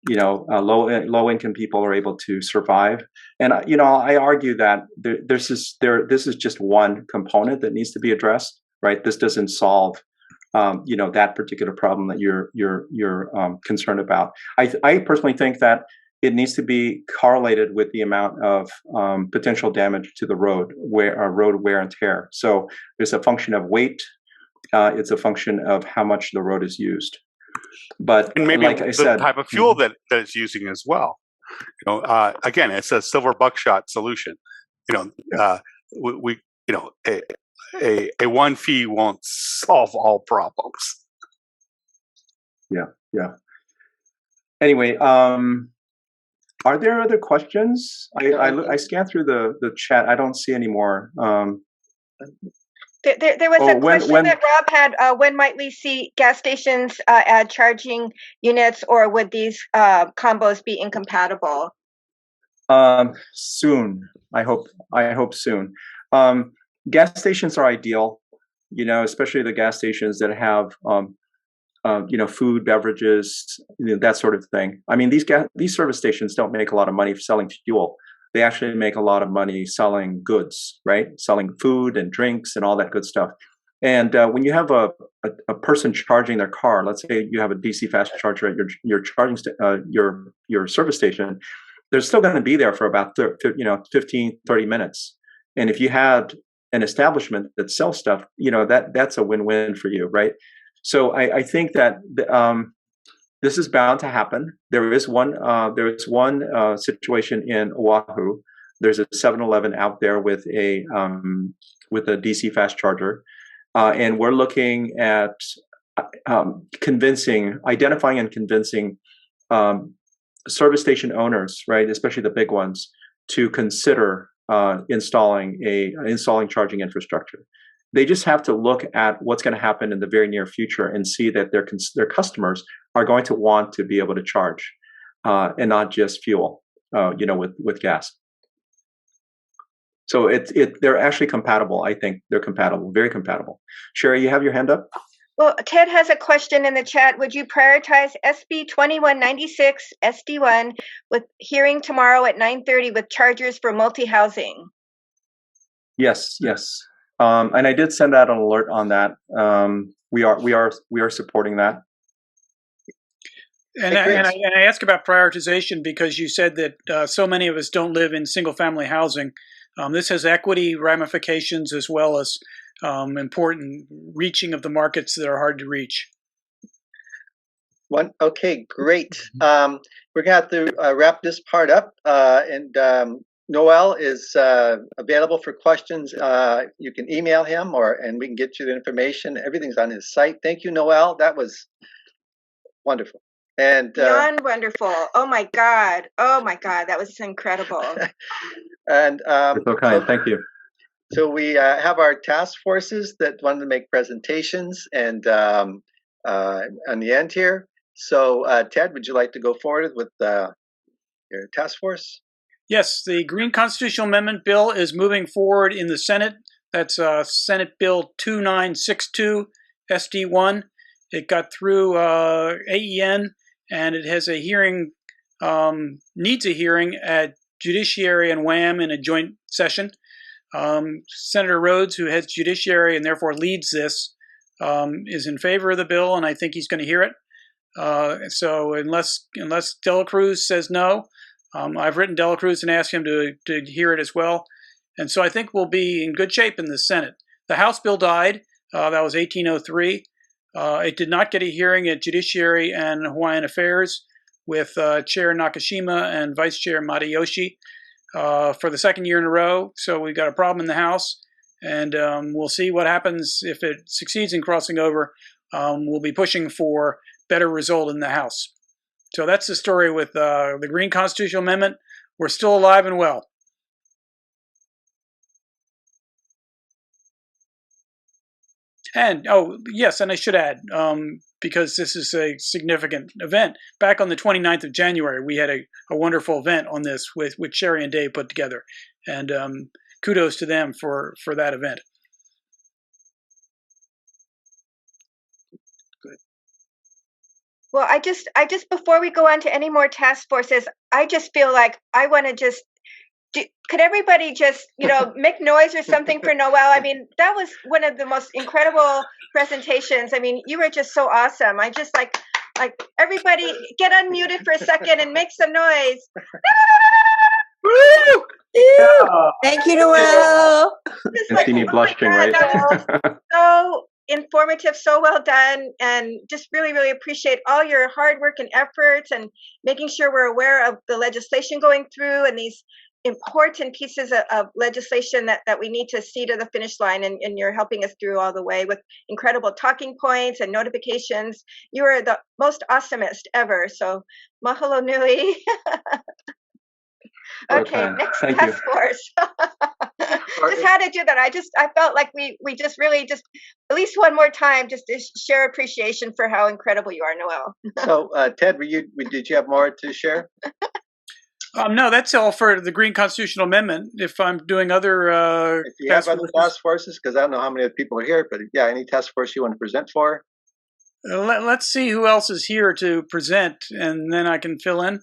low income people are able to survive. And I argue that this is just one component that needs to be addressed, right? This doesn't solve that particular problem that you're concerned about. I personally think that it needs to be correlated with the amount of potential damage to the road wear and tear. So there's a function of weight. It's a function of how much the road is used. But and maybe like I said, the type of fuel that it's using as well. Again, it's a silver buckshot solution. A one fee won't solve all problems. Yeah. Anyway, are there other questions? I scanned through the chat. I don't see any more. There was a question that Rob had. When might we see gas stations add charging units, or would these combos be incompatible? Soon. I hope soon. Gas stations are ideal, especially the gas stations that have food, beverages, that sort of thing. I mean, these service stations don't make a lot of money selling fuel. They actually make a lot of money selling goods, right? Selling food and drinks and all that good stuff. And when you have a person charging their car, let's say you have a DC fast charger at your charging your service station, they're still going to be there for about 15, 30 minutes. And if you had an establishment that sells stuff, that's a win-win for you, right? So I think that this is bound to happen. There is one situation in Oahu. There's a 7-Eleven out there with a DC fast charger, and we're looking at identifying and convincing service station owners, right, especially the big ones, to consider installing charging infrastructure. They just have to look at what's going to happen in the very near future and see that their customers are going to want to be able to charge and not just fuel, with gas. So they're actually compatible. I think they're compatible, very compatible. Sherry, you have your hand up? Well, Ted has a question in the chat. Would you prioritize SB 2196 SD1 with hearing tomorrow at 9:30 with chargers for multi-housing? Yes. And I did send out an alert on that. We are supporting that. And I ask about prioritization because you said that so many of us don't live in single-family housing. This has equity ramifications as well as important reaching of the markets that are hard to reach. Okay, great. We're going to have to wrap this part up. And Noel is available for questions. You can email him and we can get you the information. Everything's on his site. Thank you, Noel. That was wonderful. And beyond wonderful. Oh my God, that was incredible. And so kind. Thank you. So we have our task forces that wanted to make presentations, and on the end here. So Ted, would you like to go forward with your task force? Yes, the Green Constitutional Amendment Bill is moving forward in the Senate. That's Senate Bill 2962 SD1. It got through AEN, and it has a hearing, needs a hearing at Judiciary and WHAM in a joint session. Senator Rhodes, who heads Judiciary and therefore leads this, is in favor of the bill, and I think he's going to hear it. So unless Dela Cruz says no, I've written Dela Cruz and asked him to hear it as well. And so I think we'll be in good shape in the Senate. The House bill died. That was 1803. It did not get a hearing at Judiciary and Hawaiian Affairs with Chair Nakashima and Vice Chair Matayoshi for the second year in a row. So we've got a problem in the House, and we'll see what happens if it succeeds in crossing over. We'll be pushing for better result in the House. So that's the story with the Green Constitutional Amendment. We're still alive and well. And, oh, yes, and I should add, because this is a significant event, back on the 29th of January, we had a wonderful event on this with Sherry and Dave put together. And kudos to them for that event. Good. Well, I just before we go on to any more task forces, I just feel like I want to just could everybody just, make noise or something for Noel? I mean, that was one of the most incredible presentations. I mean, you were just so awesome. I just like everybody get unmuted for a second and make some noise. Woo! Thank you, Noel. You see me blushing, right? That was so informative, so well done, and just really, really appreciate all your hard work and efforts and making sure we're aware of the legislation going through and these important pieces of legislation that we need to see to the finish line, and you're helping us through all the way with incredible talking points and notifications. You are the most awesomest ever, so mahalo nui. Okay, next task force. Just had to do that. I felt like we just really just at least one more time just to share appreciation for how incredible you are, Noel. So Ted, did you have more to share? No, that's all for the Green Constitutional Amendment. If I'm doing other if you have other task forces, because I don't know how many people are here, but yeah, any task force you want to present for? Let's see who else is here to present, and then I can fill in.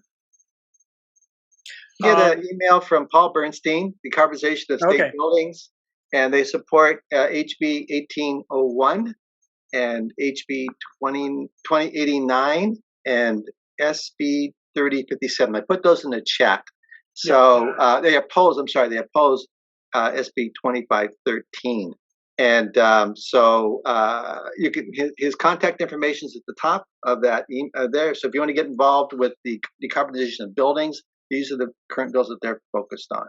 Get an email from Paul Bernstein, Decarbonization of State Buildings, and they support HB 1801 and HB 2089 and SB 3057. I put those in the chat. So they oppose SB 2513. And so you can his contact information is at the top of that there. So if you want to get involved with the decarbonization of buildings, these are the current bills that they're focused on.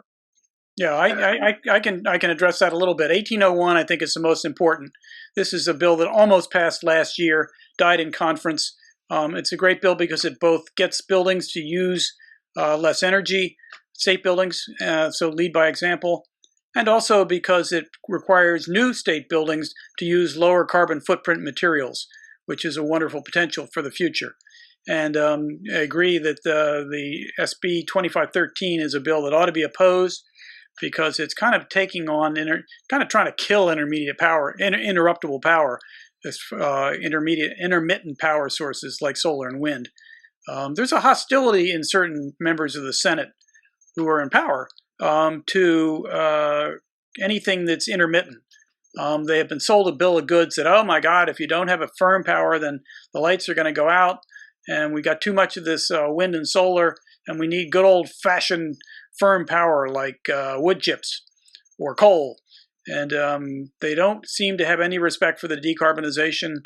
Yeah, I can address that a little bit. 1801, I think, is the most important. This is a bill that almost passed last year, died in conference. It's a great bill because it both gets buildings to use less energy, state buildings, so lead by example, and also because it requires new state buildings to use lower carbon footprint materials, which is a wonderful potential for the future. and I agree that the SB 2513 is a bill that ought to be opposed because it's kind of taking on, kind of trying to kill intermediate power, interruptible power, intermittent power sources like solar and wind. There's a hostility in certain members of the Senate who are in power to anything that's intermittent. They have been sold a bill of goods that, oh my God, if you don't have a firm power, then the lights are going to go out, and we got too much of this wind and solar, and we need good old-fashioned firm power like wood chips or coal. And they don't seem to have any respect for the decarbonization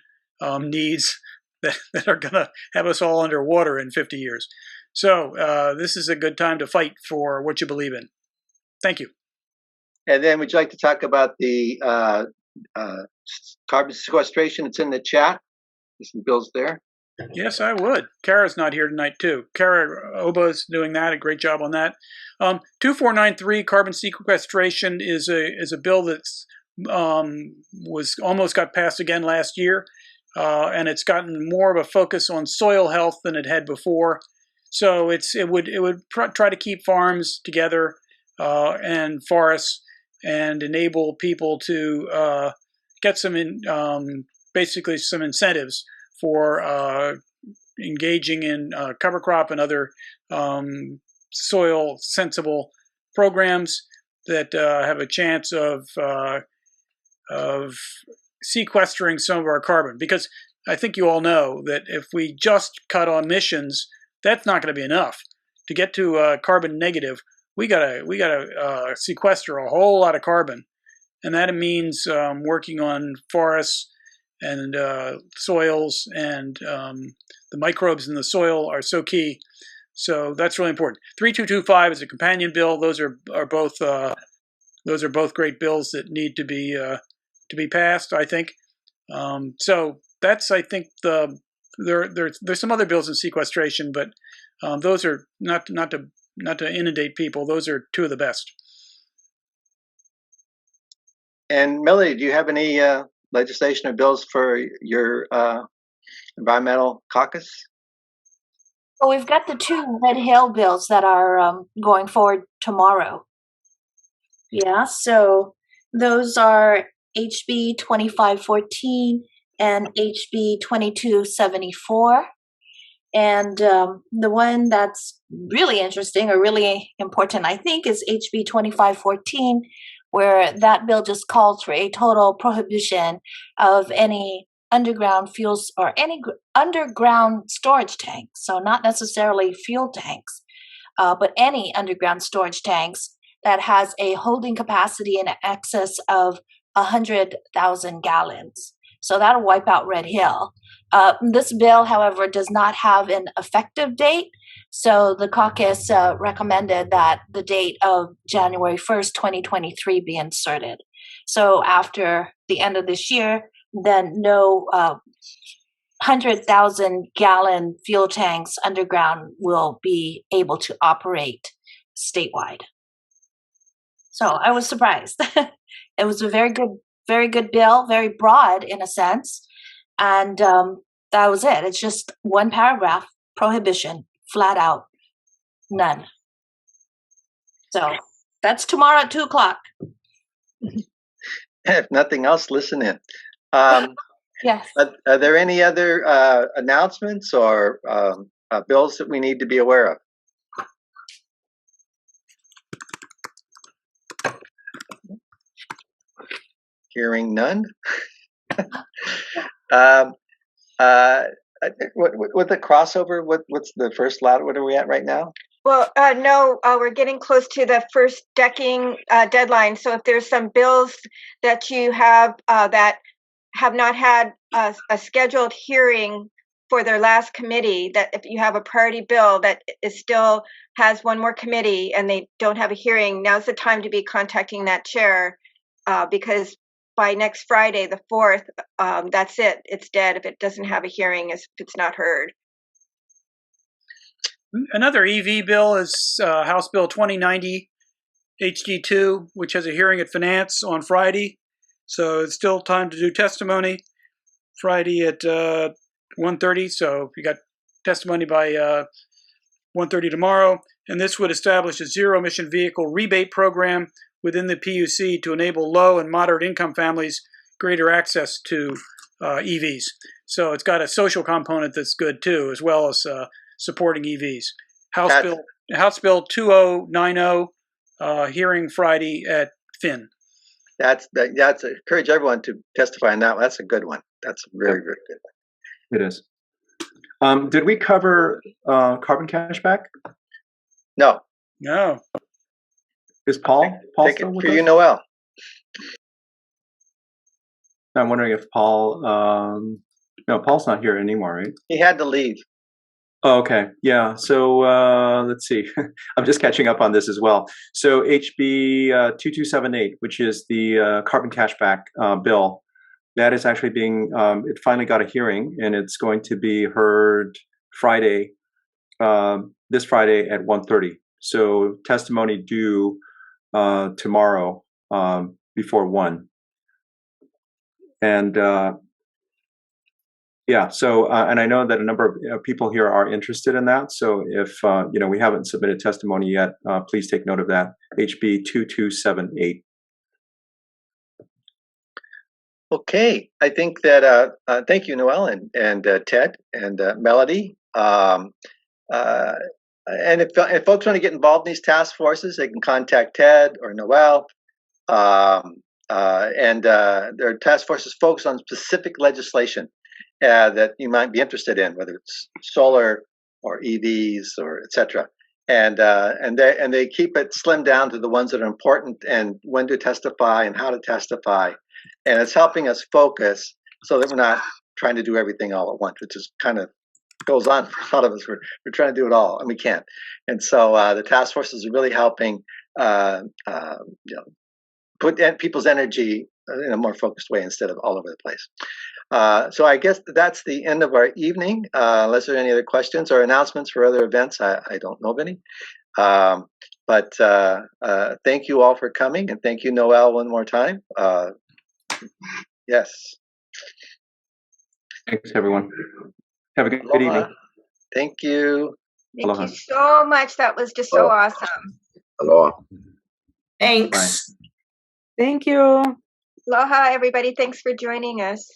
needs that are going to have us all underwater in 50 years. So this is a good time to fight for what you believe in. Thank you. And then would you like to talk about the carbon sequestration? It's in the chat. There's some bills there. Yes, I would. Kara's not here tonight, too. Kara Oba's doing that. A great job on that. 2493 carbon sequestration is a bill that's was almost got passed again last year, and it's gotten more of a focus on soil health than it had before. So it would try to keep farms together and forests and enable people to get basically some incentives for engaging in cover crop and other soil sensible programs that have a chance of sequestering some of our carbon. Because I think you all know that if we just cut on emissions, that's not going to be enough. To get to carbon negative, we gotta sequester a whole lot of carbon, and that means working on forests and soils, and the microbes in the soil are so key. So that's really important. 3225 is a companion bill. Those are both great bills that need to be passed, I think. So that's, I think, there's some other bills in sequestration, but those are not to inundate people. Those are two of the best. And Melodie, do you have any legislation or bills for your environmental caucus? Well, we've got the two Red Hill bills that are going forward tomorrow. Yeah, so those are HB 2514 and HB 2274. And the one that's really interesting or really important, I think, is HB 2514, where that bill just calls for a total prohibition of any underground fuels or any underground storage tanks. So not necessarily fuel tanks, but any underground storage tanks that has a holding capacity in excess of 100,000 gallons. So that'll wipe out Red Hill. This bill, however, does not have an effective date. So the caucus recommended that the date of January 1st, 2023 be inserted. So after the end of this year, then no 100,000 gallon fuel tanks underground will be able to operate statewide. So I was surprised. It was a very good bill, very broad in a sense. And that was it. It's just one paragraph, prohibition, flat out, none. So that's tomorrow at 2:00. If nothing else, listen in. Yes. Are there any other announcements or bills that we need to be aware of? Hearing none. With the crossover, what's the first ladder? What are we at right now? Well, no, we're getting close to the first decking deadline. So if there's some bills that you have that have not had a scheduled hearing for their last committee, that if you have a priority bill that is still has one more committee and they don't have a hearing, now's the time to be contacting that chair, because by next Friday, the 4th, that's it. It's dead if it doesn't have a hearing, if it's not heard. Another EV bill is House Bill 2090 HD2, which has a hearing at Finance on Friday. So it's still time to do testimony Friday at 1:30. So if you got testimony by 1:30 tomorrow. And this would establish a zero-emission vehicle rebate program within the PUC to enable low and moderate income families greater access to EVs. So it's got a social component that's good too, as well as supporting EVs. House Bill 2090, hearing Friday at FIN. That's encourage everyone to testify on that. That's a good one. That's a very, very good one. It is. Did we cover carbon cashback? No. No. Is Paul Take still it with for us? you, Noel. I'm wondering if Paul. No, Paul's not here anymore, right? He had to leave. Oh, okay. Yeah. So let's see. I'm just catching up on this as well. So HB 2278, which is the carbon cashback bill, that is actually being. It finally got a hearing, and it's going to be heard Friday, this Friday at 1:30. So testimony due tomorrow before 1. And yeah, so and I know that a number of people here are interested in that. So if we haven't submitted testimony yet, please take note of that. HB 2278. Okay, I think that thank you, Noel and Ted and Melodie. And if folks want to get involved in these task forces, they can contact Ted or Noel. And their task forces focus on specific legislation that you might be interested in, whether it's solar or EVs or etc. And they keep it slimmed down to the ones that are important and when to testify and how to testify. And it's helping us focus so that we're not trying to do everything all at once, which is kind of goes on for a lot of us. We're trying to do it all, and we can't. And so the task forces are really helping put people's energy in a more focused way instead of all over the place. So I guess that's the end of our evening. Unless there are any other questions or announcements for other events, I don't know of any. But thank you all for coming, and thank you, Noel, one more time. Yes. Thanks, everyone. Have a good evening. Thank you. Thank you so much. That was just so awesome. Aloha. Thanks. Thank you. Aloha, everybody. Thanks for joining us.